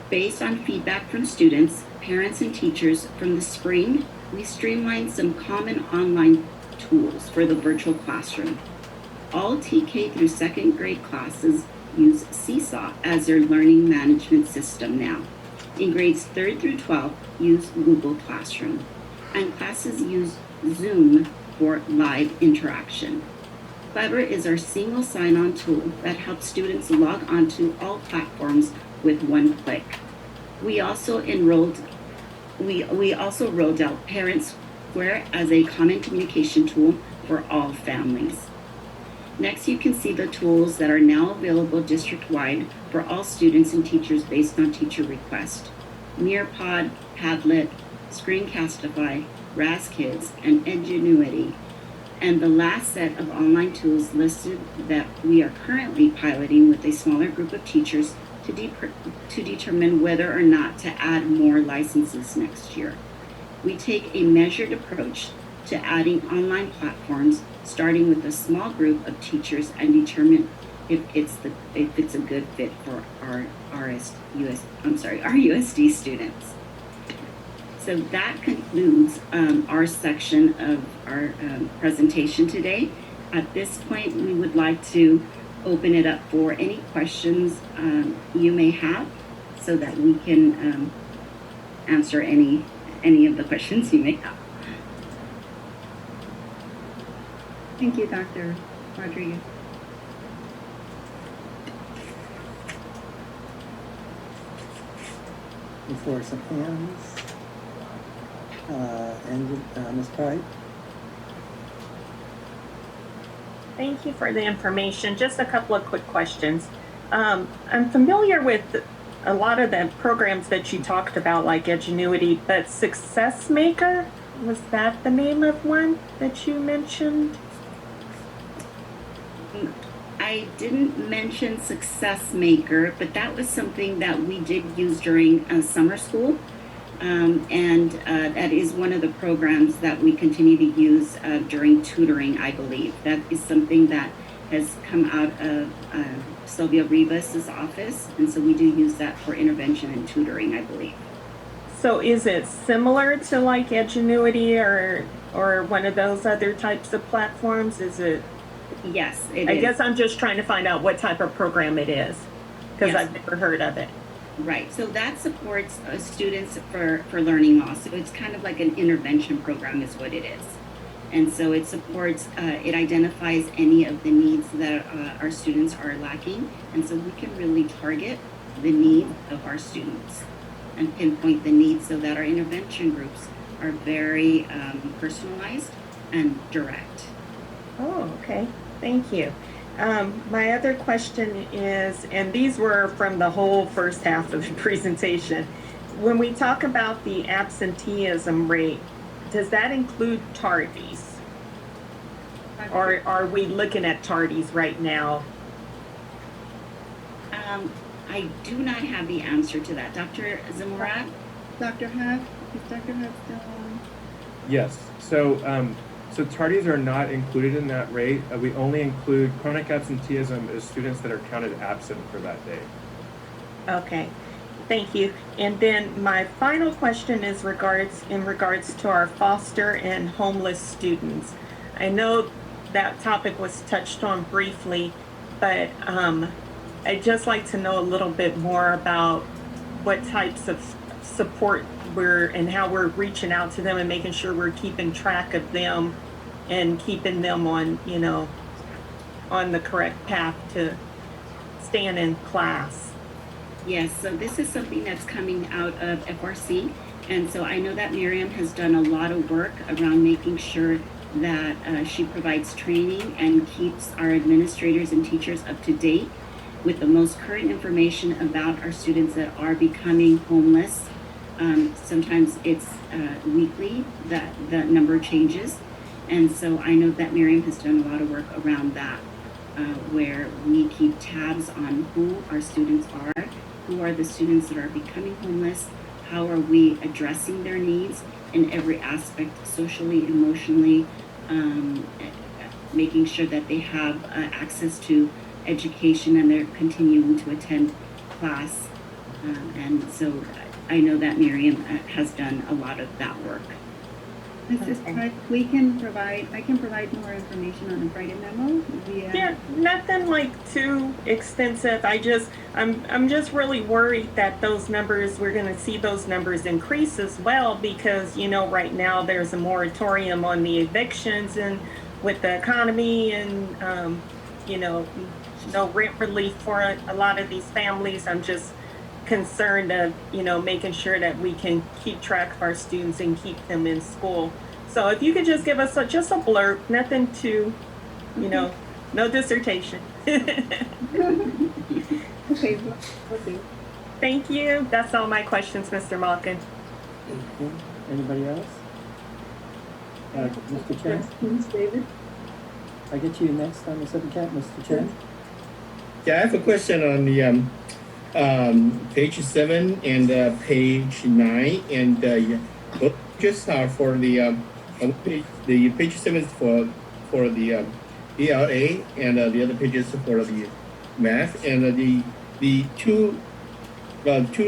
based on feedback from students, parents, and teachers from the spring, we streamlined some common online tools for the virtual classroom. All TK through second grade classes use Seesaw as their learning management system now. In grades 3rd through 12th, use Google Classroom. And classes use Zoom for live interaction. Clever is our single sign-on tool that helps students log onto all platforms with one click. We also rolled out Parent Square as a common communication tool for all families. Next, you can see the tools that are now available district-wide for all students and teachers based on teacher request. Nearpod, Padlet, Screencastify, RASKids, and Edgenuity. And the last set of online tools listed that we are currently piloting with a smaller group of teachers to determine whether or not to add more licenses next year. We take a measured approach to adding online platforms, starting with a small group of teachers, and determine if it's a good fit for our RUSD students. So that concludes our section of our presentation today. At this point, we would like to open it up for any questions you may have, so that we can answer any of the questions you may have. Thank you, Dr. Rodriguez. Before some hands. Ms. Pride? Thank you for the information. Just a couple of quick questions. I'm familiar with a lot of the programs that you talked about, like Edgenuity, but Success Maker, was that the name of one that you mentioned? I didn't mention Success Maker, but that was something that we did use during summer school. And that is one of the programs that we continue to use during tutoring, I believe. That is something that has come out of Sylvia Rivas' office, and so we do use that for intervention and tutoring, I believe. So is it similar to like Edgenuity or one of those other types of platforms? Is it? Yes, it is. I guess I'm just trying to find out what type of program it is, because Yes. I've never heard of it. Right, so that supports students for learning loss. So it's kind of like an intervention program is what it is. And so it supports, it identifies any of the needs that our students are lacking. And so we can really target the needs of our students and pinpoint the needs, so that our intervention groups are very personalized and direct. Oh, okay. Thank you. My other question is, and these were from the whole first half of the presentation, when we talk about the absenteeism rate, does that include tardies? Or are we looking at tardies right now? I do not have the answer to that. Dr. Zamora? Dr. Huff, is Dr. Huff still on? Yes. So tardies are not included in that rate. We only include chronic absenteeism as students that are counted absent for that day. Okay, thank you. And then my final question is in regards to our foster and homeless students. I know that topic was touched on briefly, but I'd just like to know a little bit more about what types of support and how we're reaching out to them and making sure we're keeping track of them and keeping them on, on the correct path to staying in class. Yes, so this is something that's coming out of FRC. And so I know that Miriam has done a lot of work around making sure that she provides training and keeps our administrators and teachers up to date. with the most current information about our students that are becoming homeless. Sometimes it's weekly that the number changes. And so I know that Miriam has done a lot of work around that, where we keep tabs on who our students are, who are the students that are becoming homeless, how are we addressing their needs in every aspect, socially, emotionally, making sure that they have access to education and they're continuing to attend class. And so I know that Miriam has done a lot of that work. Mrs. Clark, I can provide more information on the Friday memo via. Yeah, nothing like too extensive. I'm just really worried that those numbers, we're gonna see those numbers increase as well, because, you know, right now there's a moratorium on the evictions, and with the economy and, you know, no rent relief for a lot of these families. I'm just concerned of, you know, making sure that we can keep track of our students and keep them in school. So if you could just give us just a blurb, nothing too, you know, no dissertation. Okay, will do. Thank you. That's all my questions, Mr. Malkin. Okay. Anybody else? Mr. Chen? Questions, David? I get you next on the subcap, Mr. Chen. Yeah, I have a question on the page 7 and page 9, and both pages are for the page 7 is for the ELA, and the other pages for the math, and the two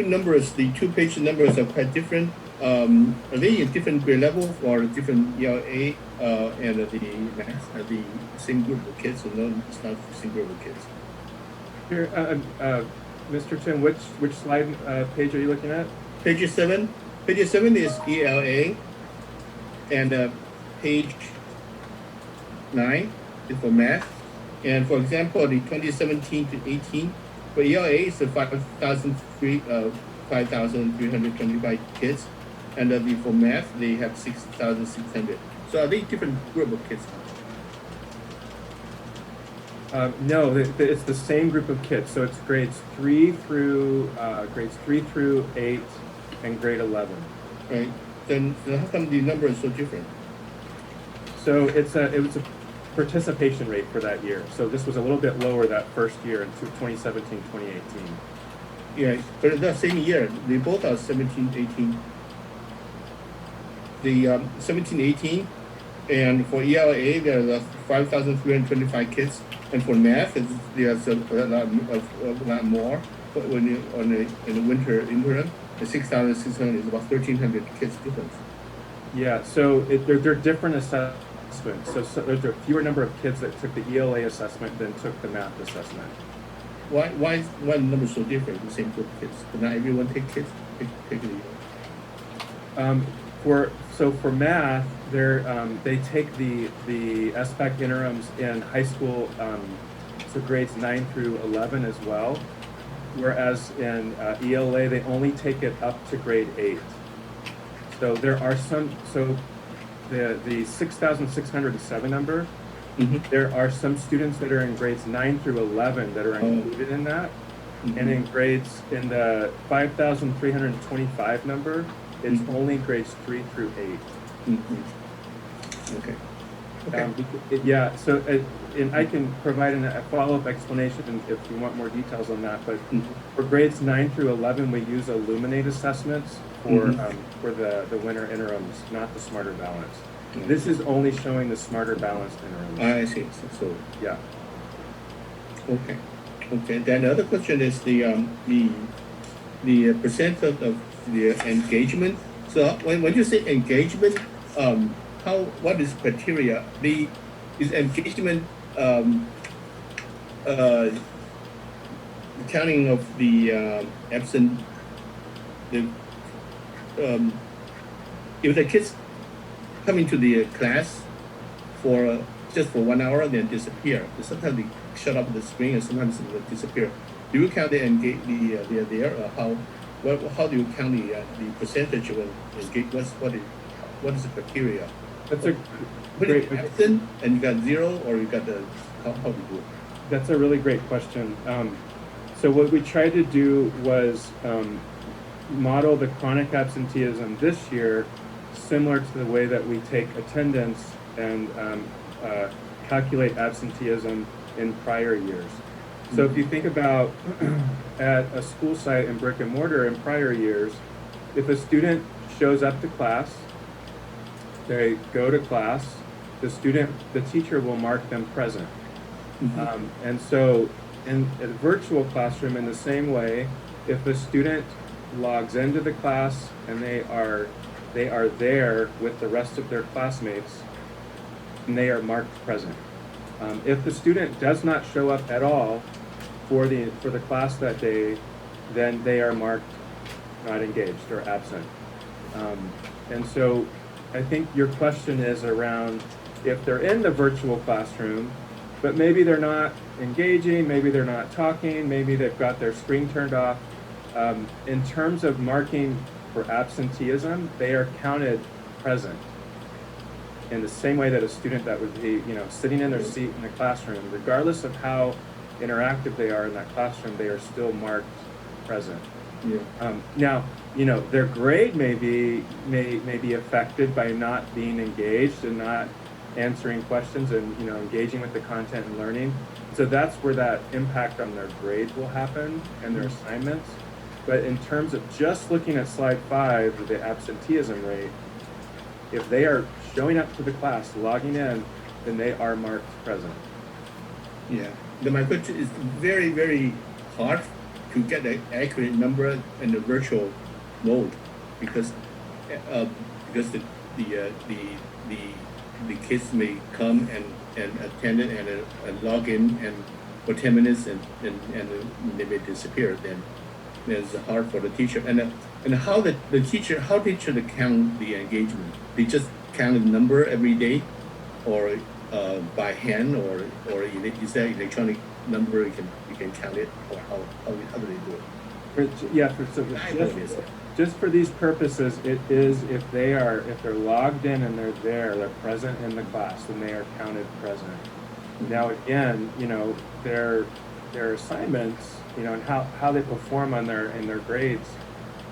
numbers, the 2 page numbers are quite different. Are they in different grade level or different ELA and the math? Are the same group of kids, or no? It's not the same group of kids. Here, Mr. Chen, which slide page are you looking at? Page 7. Page 7 is ELA, and page 9 is for math. And for example, the 2017 to 18 for ELA is 5,325 kids, and for math they have 6,600. So are they different group of kids? No, it's the same group of kids. So it's grades 3 through 8 and grade 11. Right. Then how come the number is so different? So it was a participation rate for that year. So this was a little bit lower that first year in 2017, 2018. Yeah, but that same year they both are 17, 18. The 17, 18, and for ELA there are 5,325 kids. And for math, there's a lot more. But when in the winter interim, the 6,600 is about 1,300 kids difference. Yeah, so they're different assessments. So there's a fewer number of kids that took the ELA assessment than took the math assessment. Why is one number so different? The same group of kids, but not everyone take kids. Take the ELA. For math, they take the SPAC interims in high school, so grades 9 through 11 as well, whereas in ELA they only take it up to grade 8. So there are some. So the 6,607 number. Mm-hmm. There are some students that are in grades 9 through 11 that are included in that, and in the 5,325 number. It's only grades 3 through 8. Mm-hmm. Okay. So and I can provide a follow-up explanation if you want more details on that. But for grades 9 through 11, we use Illuminate assessments for the winter interims, not the Smarter Balance. Mm-hmm. This is only showing the Smarter Balanced interims. I see. So yeah. Okay. Then the other question is the percent of the engagement. So when you say engagement, what is criteria? Is engagement counting of the absent? If the kids come into the class for just for 1 hour, then disappear. Sometimes they shut up the screen, and sometimes they disappear. Do you count the engage they are there, or how? How do you count the percentage of engagement? What is the criteria? That's a great absent, and you got 0, or you got the how do you do it? That's a really great question. So what we tried to do was model the chronic absenteeism this year similar to the way that we take attendance and calculate absenteeism in prior years. So if you think about at a school site in brick and mortar in prior years, if a student shows up to class, they go to class, the teacher will mark them present. And so in a virtual classroom, in the same way, if a student logs into the class and they are there with the rest of their classmates, and they are marked present. If the student does not show up at all for the class that day, then they are marked not engaged or absent. And so I think your question is around if they're in the virtual classroom, but maybe they're not engaging, maybe they're not talking, maybe they've got their screen turned off. In terms of marking for absenteeism, they are counted present in the same way that a student that would be, sitting in their seat in the classroom, regardless of how interactive they are in that classroom, they are still marked present. Yeah. Now, their grade may be affected by not being engaged and not answering questions and engaging with the content and learning. So that's where that impact on their grades will happen and their assignments. But in terms of just looking at slide 5, the absenteeism rate, if they are showing up to the class, logging in, then they are marked present. Yeah. My question is very, very hard to get an accurate number in the virtual mode because the kids may come and attend it and log in and for 10 minutes and they may disappear. Then it's hard for the teacher and how the teacher count the engagement. They just count the number every day, or by hand, or is there electronic number you can count it, or how do they do it? Just for these purposes, it is if they're logged in and they're present in the class, then they are counted present. Now again, their assignments, and how they perform in their grades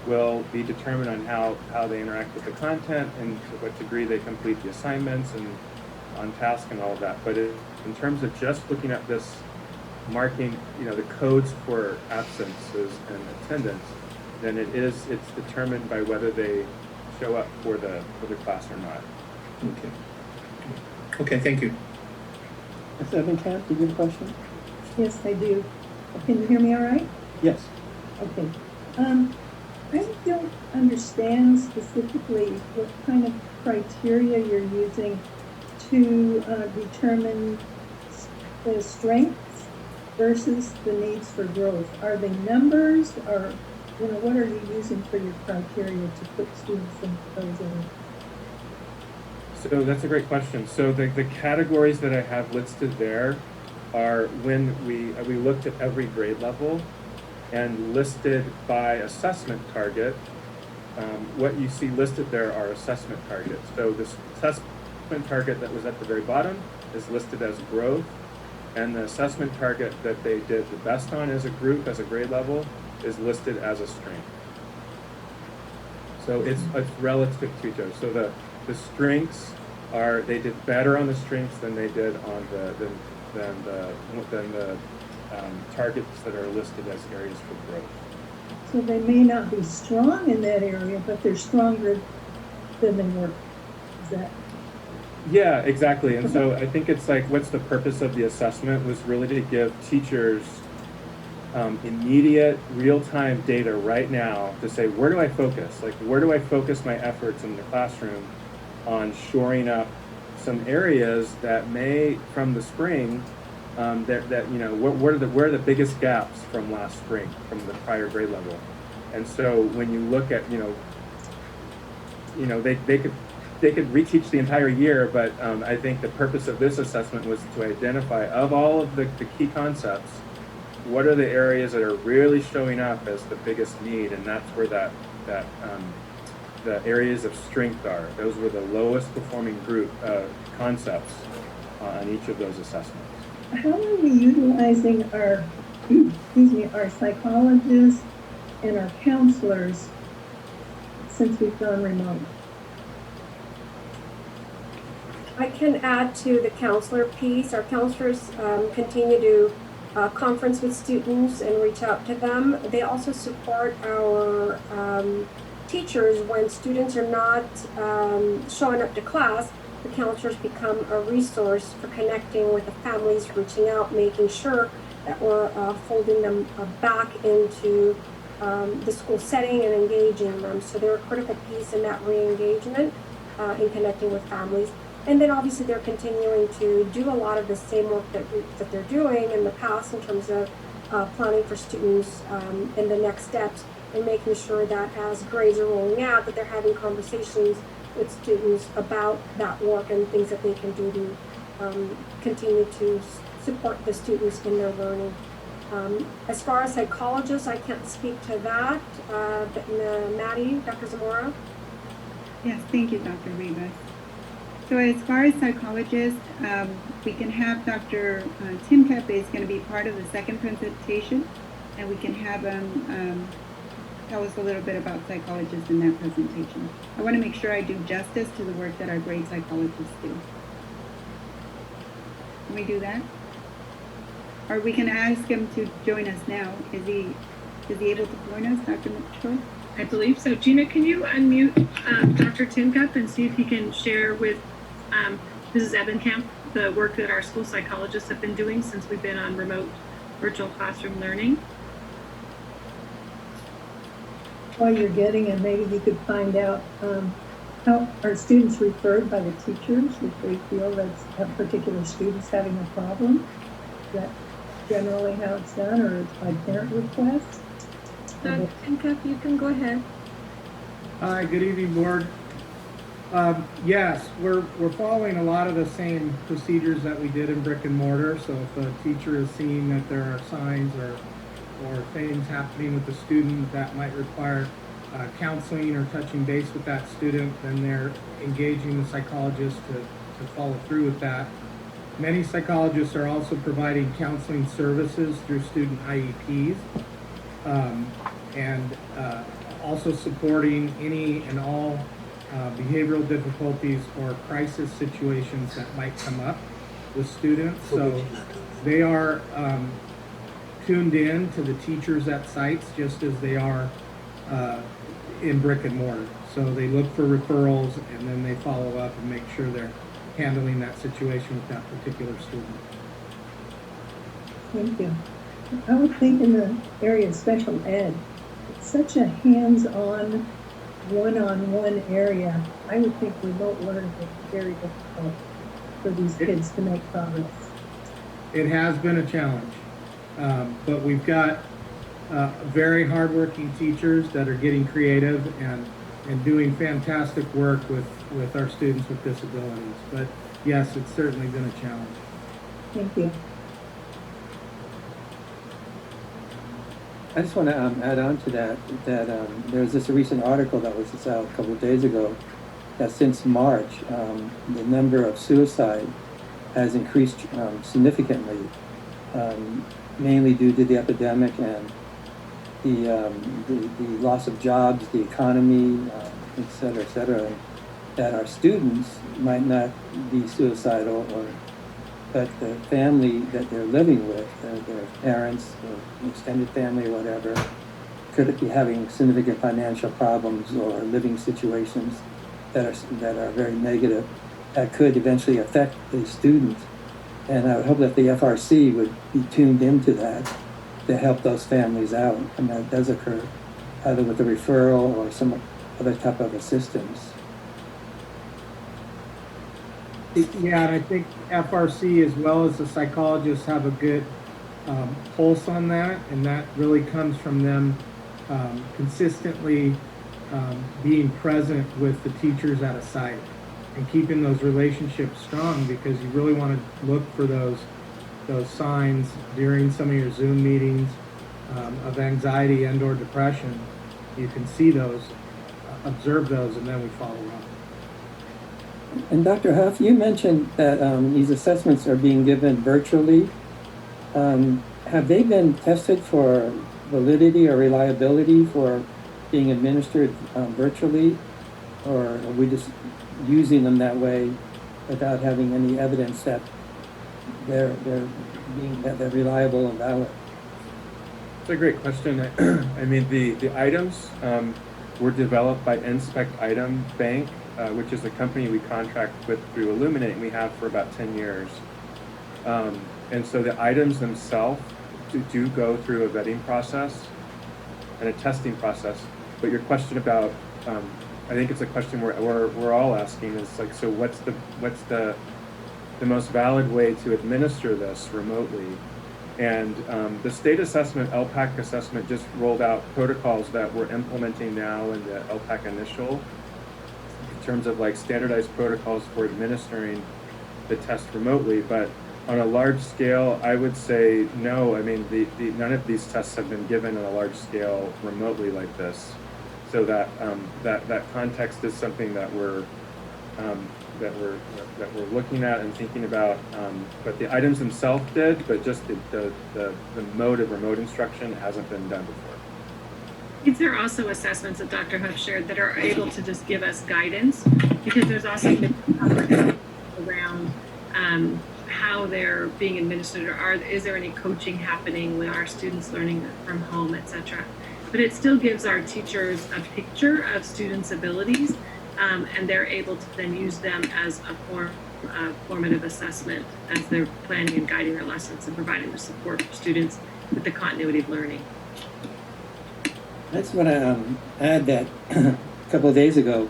will be determined on how they interact with the content and to what degree they complete the assignments and on task and all of that. But in terms of just looking at this marking, the codes for absences and attendance, then it's determined by whether they show up for the class or not. Okay, thank you. Ms. Evankamp, do you have a question? Yes, I do. Can you hear me all right? Yes. Okay. I don't understand specifically what kind of criteria you're using to determine the strengths versus the needs for growth. Are they numbers, or what are you using for your criteria to put students into those areas? So that's a great question. So the categories that I have listed there are when we looked at every grade level and listed by assessment target. What you see listed there are assessment targets. So this assessment target that was at the very bottom is listed as growth, and the assessment target that they did the best on as a group, as a grade level, is listed as a strength. So it's relative to each other. So the strengths are, they did better on the strengths than they did on the targets that are listed as areas for growth. So they may not be strong in that area, but they're stronger than they were. Is that? Yeah, exactly. And so I think it's like, what's the purpose of the assessment was really to give teachers immediate, real-time data right now to say, where do I focus? Like, where do I focus my efforts in the classroom on shoring up some areas that may, from the spring, where are the biggest gaps from last spring, from the prior grade level? And so when you look at, they could reteach the entire year, but I think the purpose of this assessment was to identify, of all of the key concepts, what are the areas that are really showing up as the biggest need, and that's where the areas of strength are. Those were the lowest performing group concepts on each of those assessments. How are we utilizing our excuse me, our psychologists and our counselors since we've gone remote? I can add to the counselor piece. Our counselors continue to conference with students and reach out to them. They also support our teachers when students are not showing up to class. The counselors become a resource for connecting with the families, reaching out, making sure that we're folding them back into the school setting and engaging them. So they're a critical piece in that re-engagement in connecting with families. And then obviously they're continuing to do a lot of the same work that they're doing in the past in terms of planning for students and the next steps, and making sure that as grades are rolling out, that they're having conversations with students about that work and things that they can do to continue to support the students in their learning. As far as psychologists, I can't speak to that, but Maddie, Dr. Zamora? Yes, thank you, Dr. Rivas. So as far as psychologists, we can have Dr. Tincup is going to be part of the second presentation, and we can have him tell us a little bit about psychologists in that presentation. I want to make sure I do justice to the work that our great psychologists do. Can we do that? Or we can ask him to join us now. Is he able to join us, Dr. Mitchell? I believe so. Gina, can you unmute Dr. Tincup and see if he can share with Mrs. Ebenkamp the work that our school psychologists have been doing since we've been on remote virtual classroom learning? While you're getting it, maybe you could find out how are students referred by the teachers if they feel that a particular student's having a problem? Is that generally how it's done, or it's by parent request? Dr. Tincup, you can go ahead. Hi, good evening, board. Yes, we're following a lot of the same procedures that we did in brick and mortar. So if a teacher is seeing that there are signs or things happening with the student that might require counseling or touching base with that student, then they're engaging the psychologist to follow through with that. Many psychologists are also providing counseling services through student IEPs. And also supporting any and all behavioral difficulties or crisis situations that might come up with students. So they are tuned in to the teachers at sites just as they are in brick and mortar. So they look for referrals and then they follow up and make sure they're handling that situation with that particular student. Thank you. I would think in the area of special ed, it's such a hands-on, one-on-one area. I would think remote learning is very difficult for these kids to make progress. It has been a challenge, but we've got very hardworking teachers that are getting creative and doing fantastic work with our students with disabilities. But yes, it's certainly been a challenge. Thank you. I just want to add on to that there was this recent article that was just out a couple of days ago that since March, the number of suicide has increased significantly, mainly due to the epidemic and the loss of jobs, the economy, et cetera, that our students might not be suicidal, but the family that they're living with, their parents, or extended family, or whatever, could be having significant financial problems or living situations that are very negative, that could eventually affect the student. And I would hope that the FRC would be tuned into that to help those families out. And that does occur, either with a referral or some other type of assistance. Yeah, and I think FRC as well as the psychologists have a good pulse on that, and that really comes from them consistently being present with the teachers at a site and keeping those relationships strong, because you really want to look for those signs during some of your Zoom meetings of anxiety and or depression. You can see those, observe those, and then we follow up. And Dr. Huff, you mentioned that these assessments are being given virtually. have they been tested for validity or reliability for being administered virtually, or are we just using them that way without having any evidence that they're reliable and valid? It's a great question. I mean, the items were developed by Inspect Item Bank, which is a company we contract with through Illuminate, and we have for about 10 years. And so the items themselves do go through a vetting process and a testing process. But your question about, I think it's a question we're all asking is like, so what's the most valid way to administer this remotely? And the state assessment, LPAC assessment, just rolled out protocols that we're implementing now in the LPAC initial in terms of like standardized protocols for administering the test remotely. But on a large scale, I would say no. I mean, none of these tests have been given on a large scale remotely like this. So that context is something that we're looking at and thinking about. But the items themselves did, but just the mode of remote instruction hasn't been done before. Is there also assessments that Dr. Huff shared that are able to just give us guidance? Because there's also been around how they're being administered, or is there any coaching happening with our students learning from home, etc. But it still gives our teachers a picture of students' abilities, and they're able to then use them as a formative assessment as they're planning and guiding their lessons and providing the support for students with the continuity of learning. That's what I had that a couple of days ago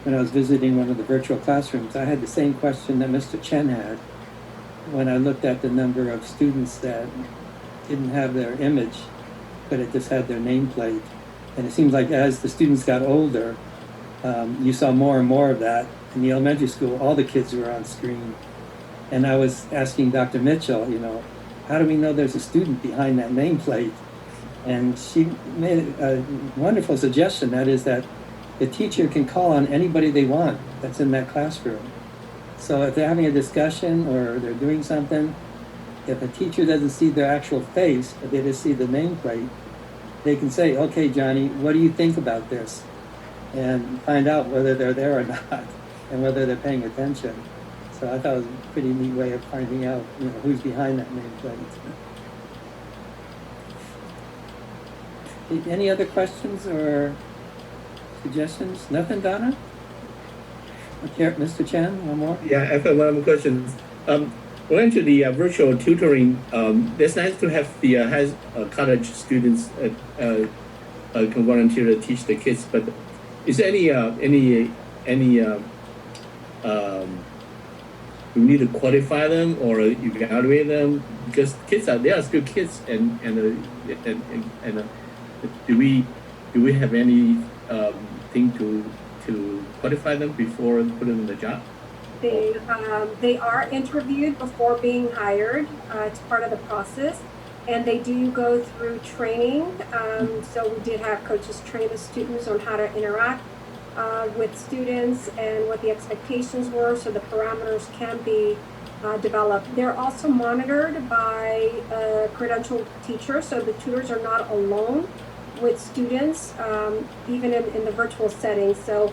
when I was visiting one of the virtual classrooms. I had the same question that Mr. Chen had when I looked at the number of students that didn't have their image, but it just had their nameplate. And it seems like as the students got older, you saw more and more of that. In the elementary school, all the kids were on screen. And I was asking Dr. Mitchell, how do we know there's a student behind that nameplate? And she made a wonderful suggestion, that is that the teacher can call on anybody they want that's in that classroom. So if they're having a discussion or they're doing something, if a teacher doesn't see their actual face, but they just see the nameplate, they can say, okay, Johnny, what do you think about this? And find out whether they're there or not, and whether they're paying attention. So I thought it was a pretty neat way of finding out, who's behind that nameplate. Any other questions or suggestions? Nothing, Donna? Okay, Mr. Chen, one more? Yeah, I have one more question. Going to the virtual tutoring, it's nice to have the college students can volunteer to teach the kids. But is there any you need to qualify them or evaluate them? Because they are still kids, and do we have any thing to qualify them before putting them in the job? They are interviewed before being hired. It's part of the process, and they do go through training. So we did have coaches train the students on how to interact with students and what the expectations were, so the parameters can be developed. They're also monitored by a credentialed teacher, so the tutors are not alone with students, even in the virtual setting. So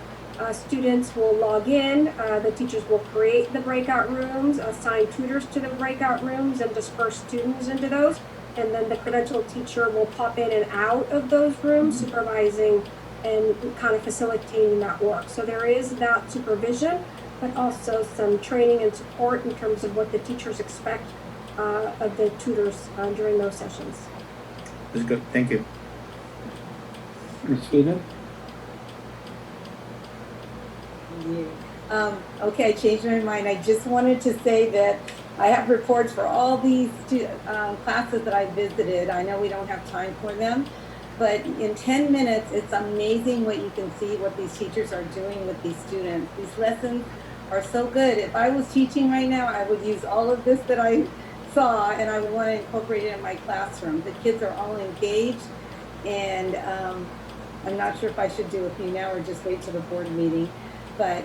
students will log in, the teachers will create the breakout rooms, assign tutors to the breakout rooms, and disperse students into those. And then the credentialed teacher will pop in and out of those rooms, supervising and kind of facilitating that work. So there is that supervision, but also some training and support in terms of what the teachers expect of the tutors during those sessions. That's good. Thank you. Ms. Sweden? Okay, I changed my mind. I just wanted to say that I have reports for all these classes that I visited. I know we don't have time for them, but in 10 minutes, it's amazing what you can see what these teachers are doing with these students. These lessons are so good. If I was teaching right now, I would use all of this that I saw, and I would want to incorporate it in my classroom. The kids are all engaged, and I'm not sure if I should do a few now or just wait till the board meeting. But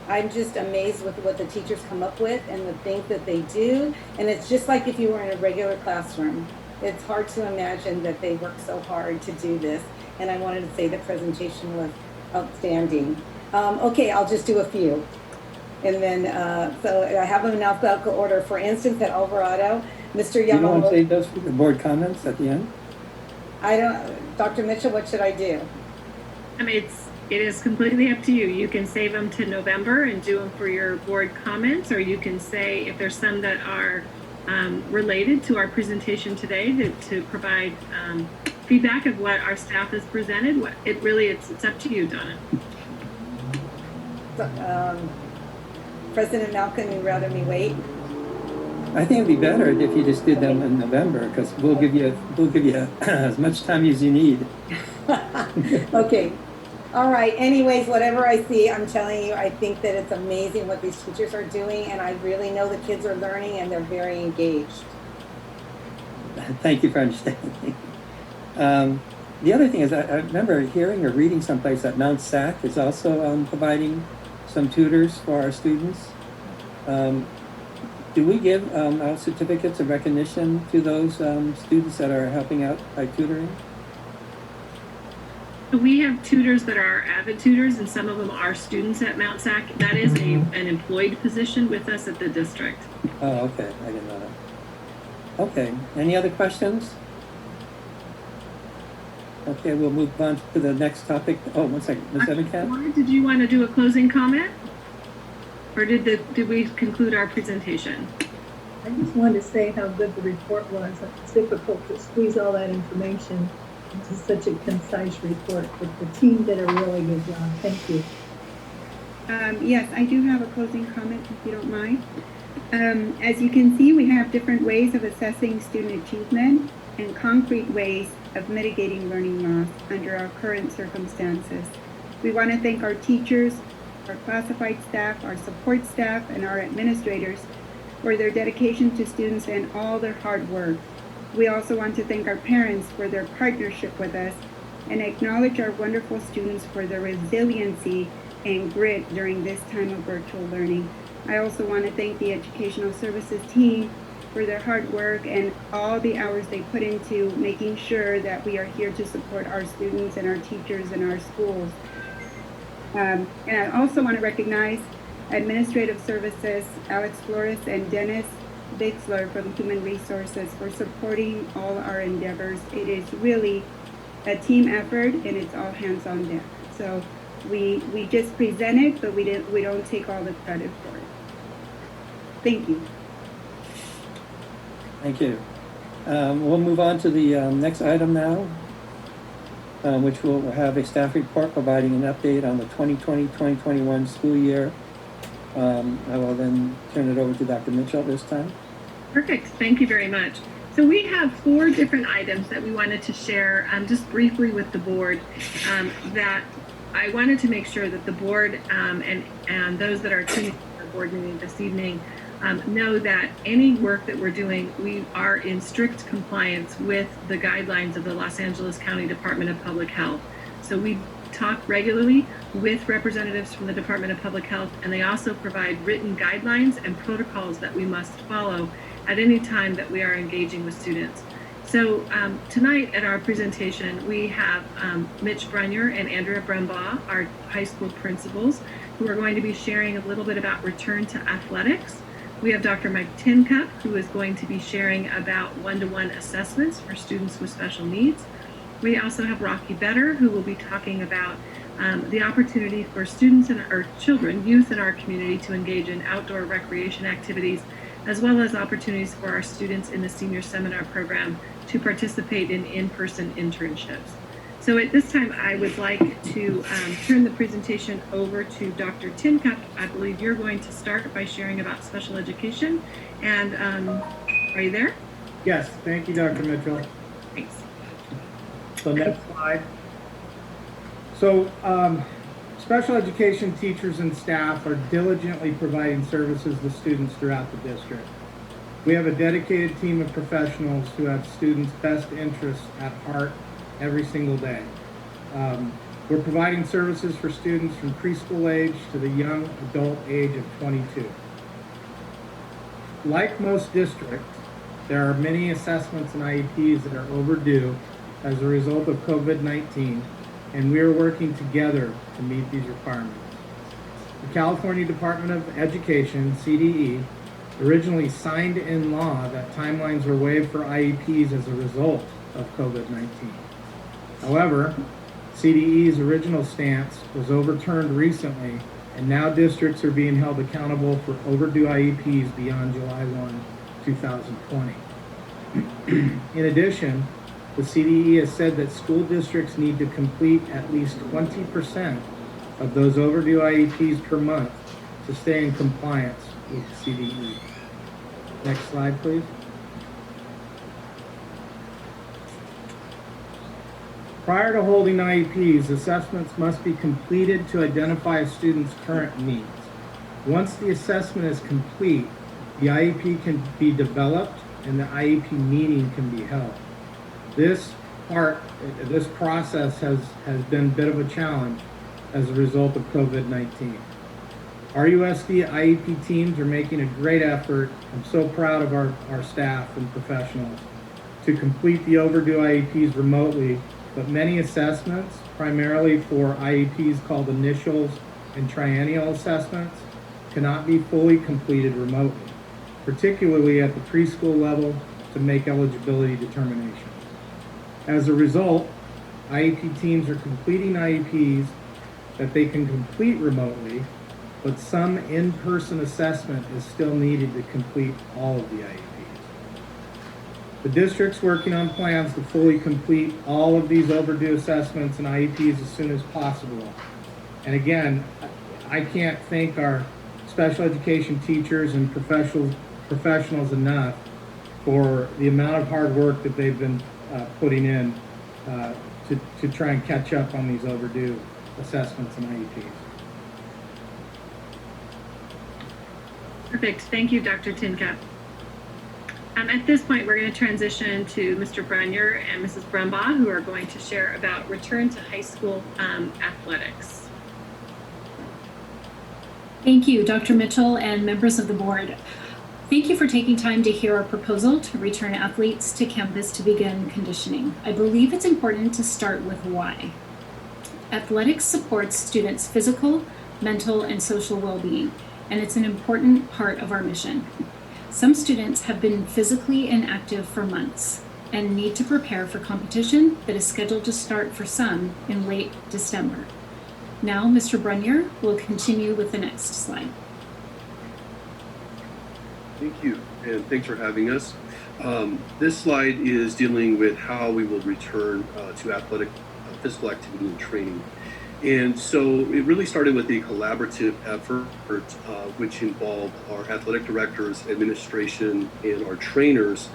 I'm just amazed with what the teachers come up with and the things that they do. And it's just like if you were in a regular classroom. It's hard to imagine that they work so hard to do this. And I wanted to say the presentation was outstanding. Okay, I'll just do a few. And then, so I have them in alphabetical order. For instance, at Alvarado, Mr. Yamamoto. You don't want to save those for the board comments at the end? I don't, Dr. Mitchell, what should I do? I mean, it is completely up to you. You can save them to November and do them for your board comments, or you can say if there's some that are related to our presentation today to provide feedback of what our staff has presented. It's up to you, Donna. President Malcolm, you'd rather me wait? I think it'd be better if you just did them in November, because we'll give you as much time as you need. Okay. All right. Anyways, whatever I see, I'm telling you, I think that it's amazing what these teachers are doing, and I really know the kids are learning and they're very engaged. Thank you for understanding. The other thing is, I remember hearing or reading someplace that Mount SAC is also providing some tutors for our students. Do we give out certificates of recognition to those students that are helping out by tutoring? We have tutors that are avid tutors, and some of them are students at Mount SAC. That is an employed position with us at the district. Oh, okay. I didn't know that. Okay. Any other questions? Okay, we'll move on to the next topic. Oh, one second. Ms. Evankamp? Did you want to do a closing comment? Or did we conclude our presentation? I just wanted to say how good the report was. It's difficult to squeeze all that information into such a concise report, but the team did a really good job. Thank you. Yes, I do have a closing comment, if you don't mind. As you can see, we have different ways of assessing student achievement and concrete ways of mitigating learning loss under our current circumstances. We want to thank our teachers, our classified staff, our support staff, and our administrators for their dedication to students and all their hard work. We also want to thank our parents for their partnership with us and acknowledge our wonderful students for their resiliency and grit during this time of virtual learning. I also want to thank the Educational Services team for their hard work and all the hours they put into making sure that we are here to support our students and our teachers in our schools. And I also want to recognize Administrative Services, Alex Flores and Dennis Bixler from Human Resources for supporting all our endeavors. It is really a team effort and it's all hands on deck. So we just present it, but we don't take all the credit for it. Thank you. Thank you. We'll move on to the next item now, which will have a staff report providing an update on the 2020-2021 school year. I will then turn it over to Dr. Mitchell this time. Perfect. Thank you very much. So we have 4 different items that we wanted to share just briefly with the board that I wanted to make sure that the board and those that are tuning to the board meeting this evening know that any work that we're doing, we are in strict compliance with the guidelines of the Los Angeles County Department of Public Health. So we talk regularly with representatives from the Department of Public Health, and they also provide written guidelines and protocols that we must follow at any time that we are engaging with students. So tonight at our presentation, we have Mitch Brunyer and Andrea Brumbaugh, our high school principals, who are going to be sharing a little bit about return to athletics. We have Dr. Mike Tincup, who is going to be sharing about one-to-one assessments for students with special needs. We also have Rocky Better, who will be talking about the opportunity for students or children, youth in our community to engage in outdoor recreation activities, as well as opportunities for our students in the senior seminar program to participate in in-person internships. So at this time, I would like to turn the presentation over to Dr. Tincup. I believe you're going to start by sharing about special education. And are you there? Yes, thank you, Dr. Mitchell. Thanks. So next slide. So special education teachers and staff are diligently providing services to students throughout the district. We have a dedicated team of professionals who have students' best interests at heart every single day. We're providing services for students from preschool age to the young adult age of 22. Like most districts, there are many assessments and IEPs that are overdue as a result of COVID-19, and we are working together to meet these requirements. The California Department of Education, CDE, originally signed in law that timelines were waived for IEPs as a result of COVID-19. However, CDE's original stance was overturned recently, and now districts are being held accountable for overdue IEPs beyond July 1, 2020. In addition, the CDE has said that school districts need to complete at least 20% of those overdue IEPs per month to stay in compliance with the CDE. Next slide, please. Prior to holding IEPs, assessments must be completed to identify a student's current needs. Once the assessment is complete, the IEP can be developed and the IEP meeting can be held. This process has been a bit of a challenge as a result of COVID-19. RUSD IEP teams are making a great effort. I'm so proud of our staff and professionals to complete the overdue IEPs remotely, but many assessments, primarily for IEPs called initials and triennial assessments, cannot be fully completed remotely, particularly at the preschool level to make eligibility determinations. As a result, IEP teams are completing IEPs that they can complete remotely, but some in-person assessment is still needed to complete all of the IEPs. The district's working on plans to fully complete all of these overdue assessments and IEPs as soon as possible. And again, I can't thank our special education teachers and professionals enough for the amount of hard work that they've been putting in to try and catch up on these overdue assessments and IEPs. Perfect. Thank you, Dr. Tincup. At this point, we're going to transition to Mr. Brunyer and Mrs. Brumbaugh, who are going to share about return to high school athletics. Thank you, Dr. Mitchell and members of the board. Thank you for taking time to hear our proposal to return athletes to campus to begin conditioning. I believe it's important to start with why. Athletics supports students' physical, mental, and social well-being, and it's an important part of our mission. Some students have been physically inactive for months and need to prepare for competition that is scheduled to start for some in late December. Now, Mr. Brunyer will continue with the next slide. Thank you, and thanks for having us. This slide is dealing with how we will return to athletic physical activity and training. And so it really started with a collaborative effort, which involved our athletic directors, administration, and our trainers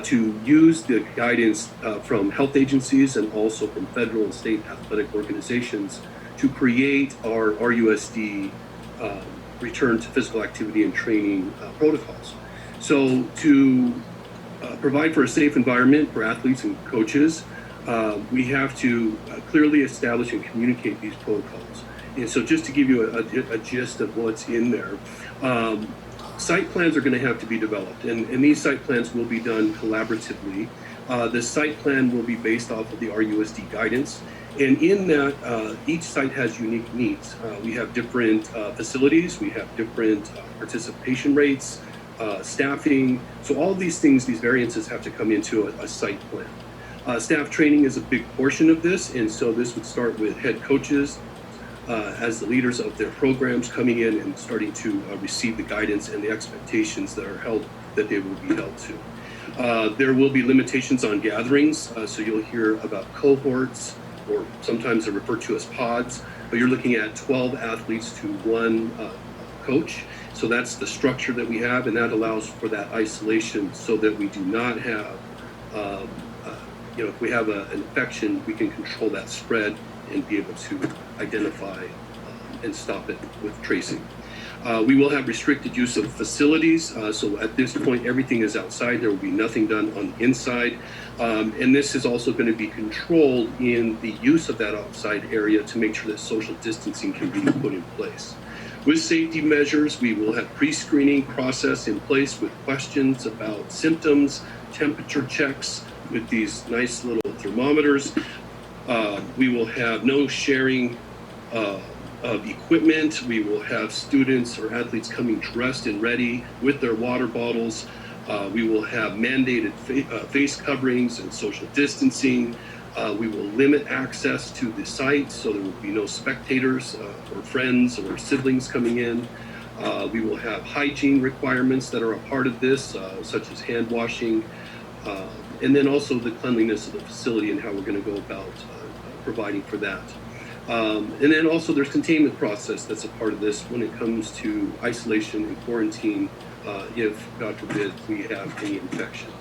to use the guidance from health agencies and also from federal and state athletic organizations to create our RUSD return to physical activity and training protocols. So to provide for a safe environment for athletes and coaches, we have to clearly establish and communicate these protocols. And so just to give you a gist of what's in there, site plans are going to have to be developed, and these site plans will be done collaboratively. The site plan will be based off of the RUSD guidance, and in that, each site has unique needs. We have different facilities, we have different participation rates, staffing. So all of these things, these variances have to come into a site plan. Staff training is a big portion of this, and so this would start with head coaches as the leaders of their programs coming in and starting to receive the guidance and the expectations that are held, that they will be held to. There will be limitations on gatherings, so you'll hear about cohorts, or sometimes they're referred to as pods, but you're looking at 12 athletes to one coach. So that's the structure that we have, and that allows for that isolation so that we do not have if we have an infection, we can control that spread and be able to identify and stop it with tracing. We will have restricted use of facilities. So at this point, everything is outside. There will be nothing done on the inside. And this is also going to be controlled in the use of that outside area to make sure that social distancing can be put in place. With safety measures, we will have pre-screening process in place with questions about symptoms, temperature checks with these nice little thermometers. We will have no sharing of equipment. We will have students or athletes coming dressed and ready with their water bottles. We will have mandated face coverings and social distancing. We will limit access to the site, so there will be no spectators or friends or siblings coming in. We will have hygiene requirements that are a part of this, such as hand washing, and then also the cleanliness of the facility and how we're going to go about providing for that. And then also there's containment process that's a part of this when it comes to isolation and quarantine if, God forbid, we have any infection.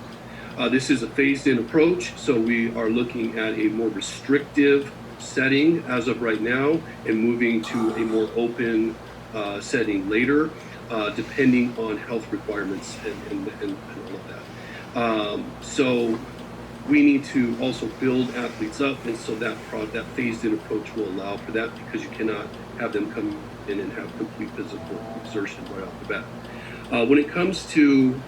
This is a phased-in approach, so we are looking at a more restrictive setting as of right now and moving to a more open setting later, depending on health requirements and all of that. So we need to also build athletes up, and so that phased-in approach will allow for that, because you cannot have them come in and have complete physical exertion right off the bat. When it comes to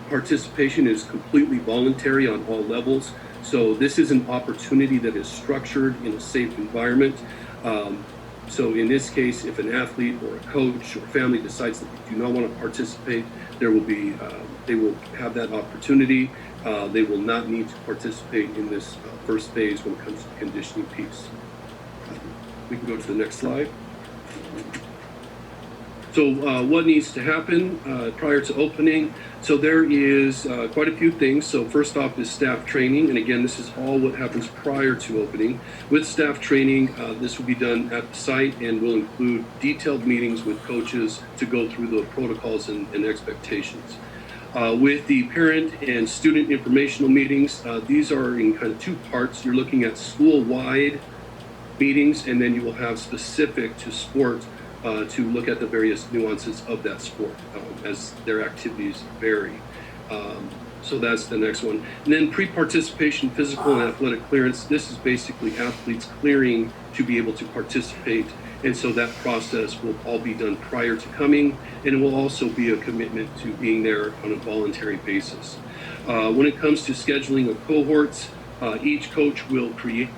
participation, is completely voluntary on all levels. So this is an opportunity that is structured in a safe environment. So in this case, if an athlete or a coach or family decides that they do not want to participate, there will be they will have that opportunity. They will not need to participate in this first phase when it comes to the conditioning piece. We can go to the next slide. So what needs to happen prior to opening? So there is quite a few things. So first off is staff training. And again, this is all what happens prior to opening. With staff training, this will be done at the site and will include detailed meetings with coaches to go through the protocols and expectations. With the parent and student informational meetings, these are in kind of two parts. You're looking at school-wide meetings, and then you will have specific to sport to look at the various nuances of that sport as their activities vary. So that's the next one. And then pre-participation physical and athletic clearance. This is basically athletes clearing to be able to participate. And so that process will all be done prior to coming, and it will also be a commitment to being there on a voluntary basis. When it comes to scheduling of cohorts, each coach will create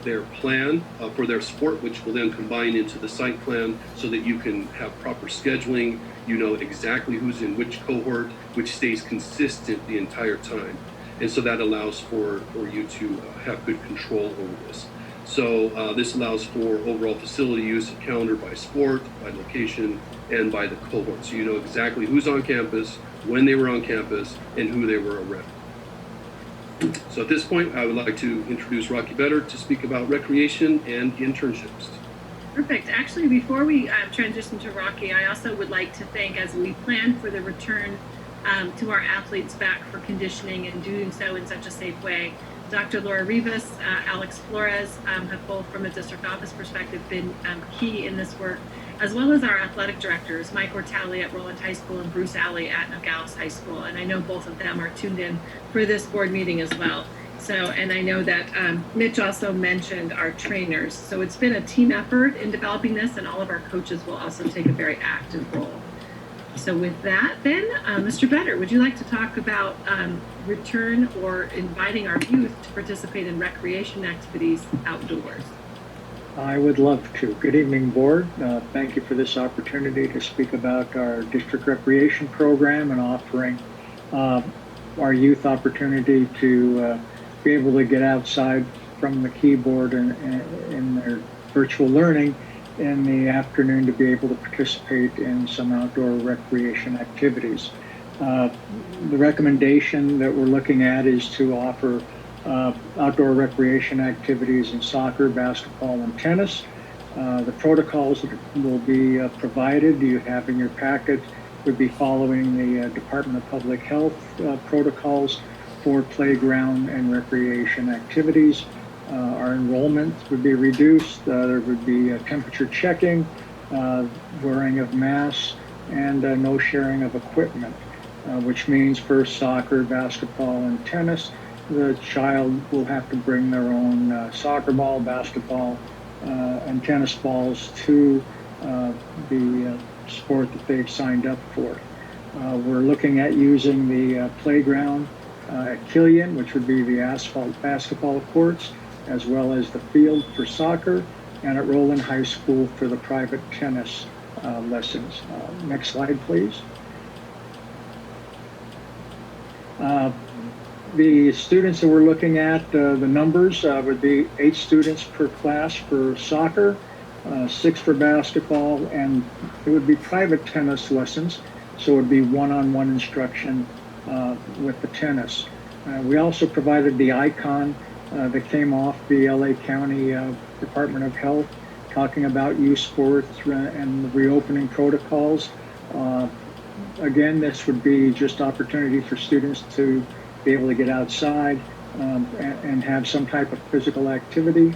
their plan for their sport, which will then combine into the site plan so that you can have proper scheduling. You know exactly who's in which cohort, which stays consistent the entire time. And so that allows for you to have good control over this. So this allows for overall facility use, calendar by sport, by location, and by the cohort. So you know exactly who's on campus, when they were on campus, and who they were around. So at this point, I would like to introduce Rocky Better to speak about recreation and internships. Perfect. Actually, before we transition to Rocky, I also would like to thank, as we plan for the return to our athletes back for conditioning and doing so in such a safe way, Dr. Laura Rivas, Alex Flores have both, from a district office perspective, been key in this work, as well as our athletic directors, Mike Ortali at Roland High School and Bruce Alley at Nogales High School. And I know both of them are tuned in for this board meeting as well. So, and I know that Mitch also mentioned our trainers. So it's been a team effort in developing this, and all of our coaches will also take a very active role. So with that, then, Mr. Better, would you like to talk about return or inviting our youth to participate in recreation activities outdoors? I would love to. Good evening, board. Thank you for this opportunity to speak about our district recreation program and offering our youth opportunity to be able to get outside from the keyboard and in their virtual learning in the afternoon to be able to participate in some outdoor recreation activities. The recommendation that we're looking at is to offer outdoor recreation activities in soccer, basketball, and tennis. The protocols that will be provided, you have in your packet, would be following the Department of Public Health protocols for playground and recreation activities. Our enrollment would be reduced. There would be temperature checking, wearing of masks, and no sharing of equipment, which means for soccer, basketball, and tennis, the child will have to bring their own soccer ball, basketball, and tennis balls to the sport that they've signed up for. We're looking at using the playground at Killian, which would be the asphalt basketball courts, as well as the field for soccer, and at Roland High School for the private tennis lessons. Next slide, please. The students that we're looking at, the numbers would be 8 students per class for soccer, 6 for basketball, and it would be private tennis lessons, so it would be one-on-one instruction with the tennis. We also provided the icon that came off the LA County Department of Health talking about youth sports and the reopening protocols. Again, this would be just opportunity for students to be able to get outside and have some type of physical activity.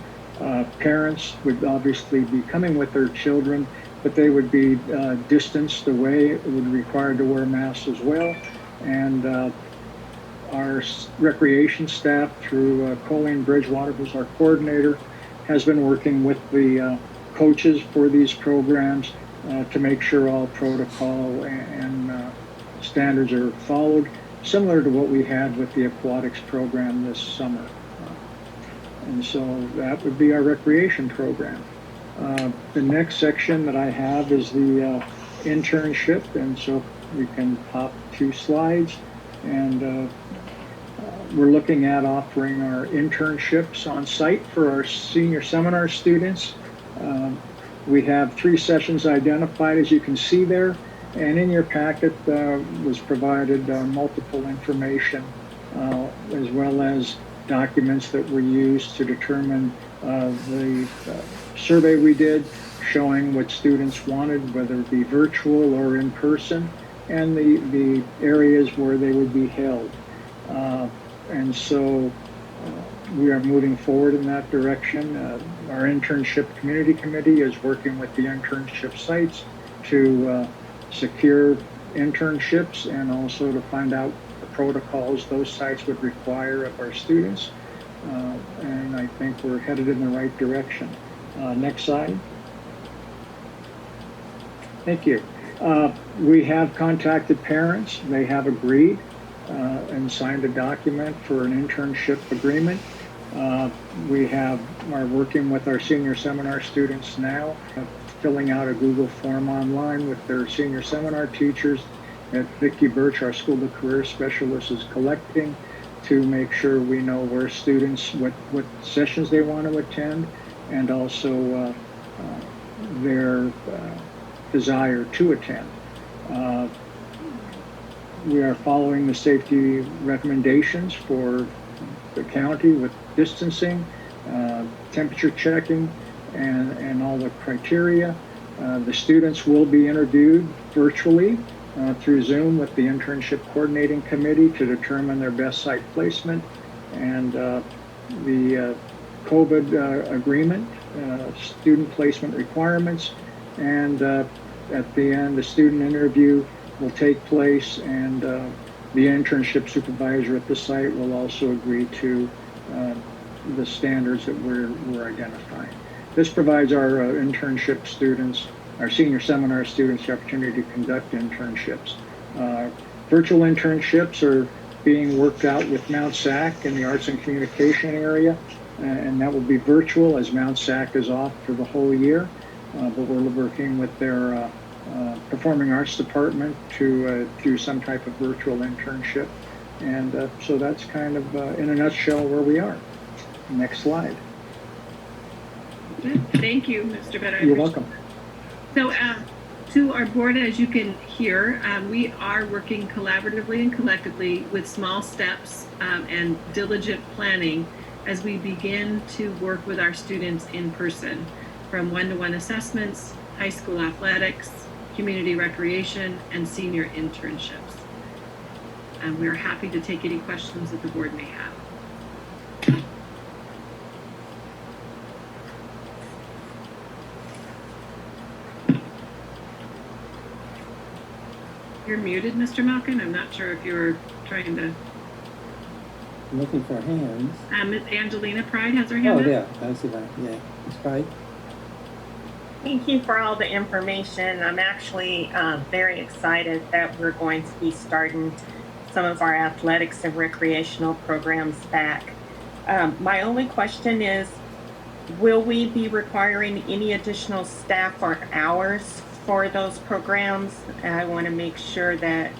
Parents would obviously be coming with their children, but they would be distanced away. It would be required to wear masks as well. And our recreation staff through Colleen Bridgewater, who's our coordinator, has been working with the coaches for these programs to make sure all protocol and standards are followed, similar to what we had with the aquatics program this summer. And so that would be our recreation program. The next section that I have is the internship, and so we can pop 2 slides. And we're looking at offering our internships on site for our senior seminar students. We have 3 sessions identified, as you can see there, and in your packet was provided multiple information as well as documents that were used to determine the survey we did, showing what students wanted, whether it be virtual or in person, and the areas where they would be held. And so we are moving forward in that direction. Our internship community committee is working with the internship sites to secure internships and also to find out the protocols those sites would require of our students. And I think we're headed in the right direction. Next slide. Thank you. We have contacted parents. They have agreed and signed a document for an internship agreement. We are working with our senior seminar students now, filling out a Google form online with their senior seminar teachers that Vicki Birch, our School of Career Specialist, is collecting to make sure we know where students, what sessions they want to attend, and also their desire to attend. We are following the safety recommendations for the county with distancing, temperature checking, and all the criteria. The students will be interviewed virtually through Zoom with the internship coordinating committee to determine their best site placement, and the COVID agreement, student placement requirements, and at the end, the student interview will take place, and the internship supervisor at the site will also agree to the standards that we're identifying. This provides our internship students, our senior seminar students, the opportunity to conduct internships. Virtual internships are being worked out with Mount SAC in the arts and communication area, and that will be virtual as Mount SAC is off for the whole year. But we're working with their performing arts department to do some type of virtual internship. And so that's kind of, in a nutshell, where we are. Next slide. Thank you, Mr. Better. You're welcome. So to our board, as you can hear, we are working collaboratively and collectively with small steps and diligent planning as we begin to work with our students in person, from one-to-one assessments, high school athletics, community recreation, and senior internships. We are happy to take any questions that the board may have. You're muted, Mr. Malkin. I'm not sure if you were trying to. I'm looking for hands. Ms. Angelina Pride has her hand Oh, up. yeah, I see that. Yeah, it's right. Thank you for all the information. I'm actually very excited that we're going to be starting some of our athletics and recreational programs back. My only question is, will we be requiring any additional staff or hours for those programs? I want to make sure that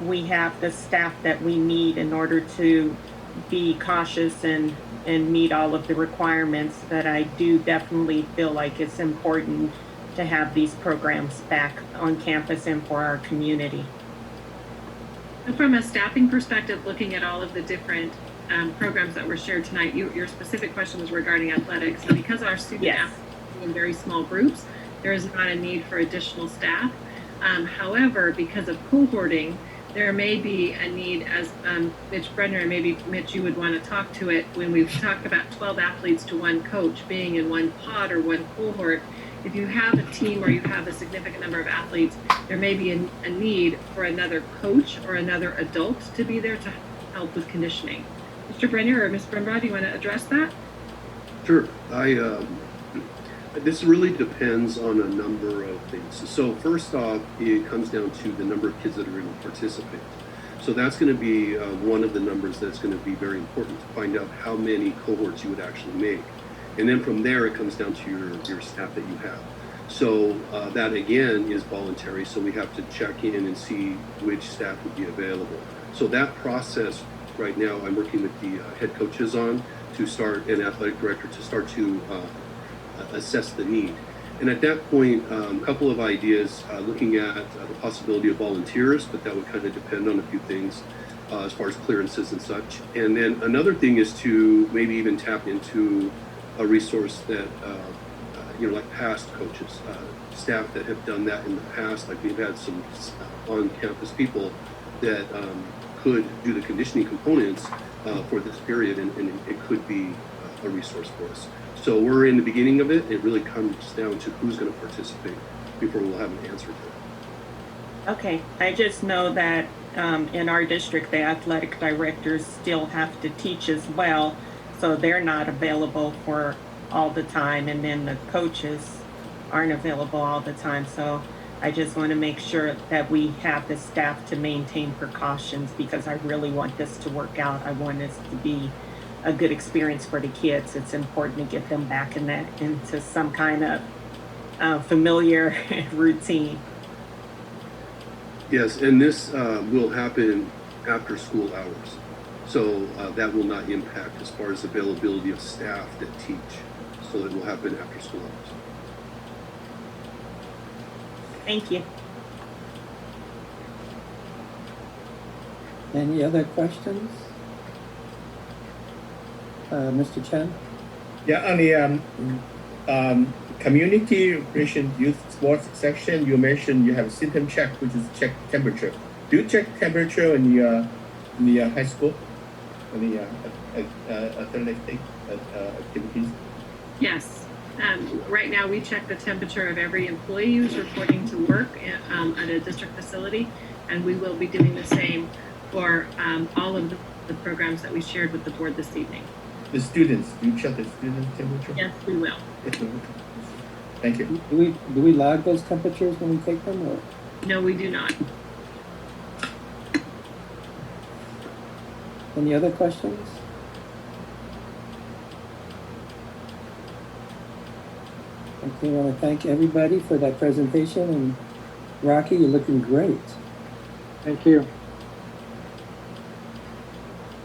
we have the staff that we need in order to be cautious and meet all of the requirements. That I do definitely feel like it's important to have these programs back on campus and for our community. And from a staffing perspective, looking at all of the different programs that were shared tonight, your specific question was regarding athletics. And because our student athletes are in very small groups, there is not a need for additional staff. However, because of cohorting, there may be a need, as Mitch Brunyer, and maybe Mitch, you would want to talk to it, when we've talked about 12 athletes to one coach being in one pod or one cohort. If you have a team or you have a significant number of athletes, there may be a need for another coach or another adult to be there to help with conditioning. Mr. Brunyer or Ms. Brumbaugh, do you want to address that? Sure. This really depends on a number of things. So first off, it comes down to the number of kids that are going to participate. So that's going to be one of the numbers that's going to be very important to find out how many cohorts you would actually make. And then from there, it comes down to your staff that you have. So that again is voluntary. So we have to check in and see which staff would be available. So that process right now, I'm working with the head coaches on to start, and athletic director to start to assess the need. And at that point, a couple of ideas, looking at the possibility of volunteers, but that would kind of depend on a few things as far as clearances and such. And then another thing is to maybe even tap into a resource that, like past coaches, staff that have done that in the past. Like we've had some on-campus people that could do the conditioning components for this period, and it could be a resource for us. So we're in the beginning of it. It really comes down to who's going to participate before we'll have an answer to it. Okay, I just know that in our district, the athletic directors still have to teach as well, so they're not available for all the time, and then the coaches aren't available all the time. So I just want to make sure that we have the staff to maintain precautions, because I really want this to work out. I want this to be a good experience for the kids. It's important to get them back into some kind of familiar routine. Yes, and this will happen after school hours. So that will not impact as far as availability of staff that teach. So it will happen after school hours. Thank you. Any other questions? Mr. Chen? Yeah, on the community recreation youth sports section, you mentioned you have symptom check, which is check temperature. Do you check temperature in the high school, in the athletic activities? Yes. Right now, we check the temperature of every employee who's reporting to work at a district facility, and we will be doing the same for all of the programs that we shared with the board this evening. The students, do you check the student temperature? Yes, we will. Thank you. Do we log those temperatures when we take them, or? No, we do not. Any other questions? Okay, I want to thank everybody for that presentation, and Rocky, you're looking great. Thank you.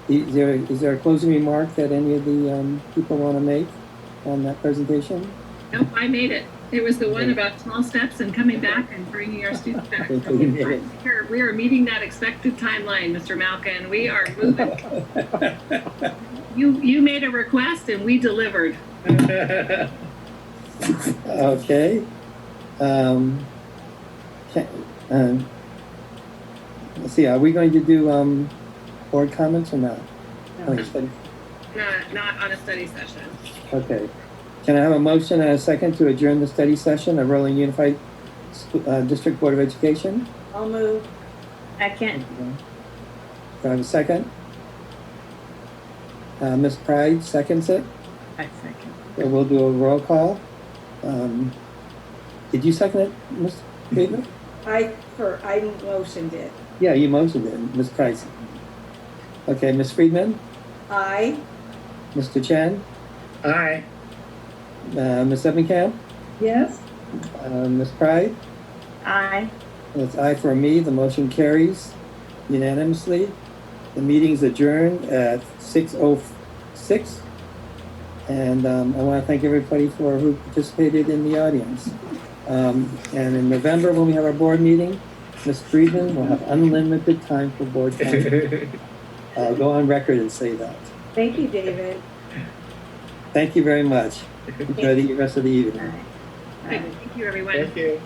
Is there a closing remark that any of the people want to make on that presentation? Nope, I made it. It was the one about small steps and coming back and bringing our students back. We are meeting that expected timeline, Mr. Malkin. We are moving. You made a request and we delivered. Okay. Let's see, are we going to do board comments or not? No. Not on a study session. Okay. Can I have a motion and a second to adjourn the study session of Rolling Unified District Board of Education? I'll move. Second. Do I have a second? Ms. Pride seconds it. I second. So we'll do a roll call. Did you second it, Ms. Friedman? I motioned it. Yeah, you motioned it, Ms. Price. Okay, Ms. Friedman, I, Mr. Chen, Aye. Ms. Ebenkamp, Yes? Ms. Pride. Aye. That's aye for me. The motion carries unanimously. The meeting's adjourned at 6:06. And I want to thank everybody who participated in the audience. And in November, when we have our board meeting, Ms. Friedman will have unlimited time for board time. I'll go on record and say that. thank you, David. Thank you very much. Enjoy the rest of the evening. Thank you, everyone. Thank you.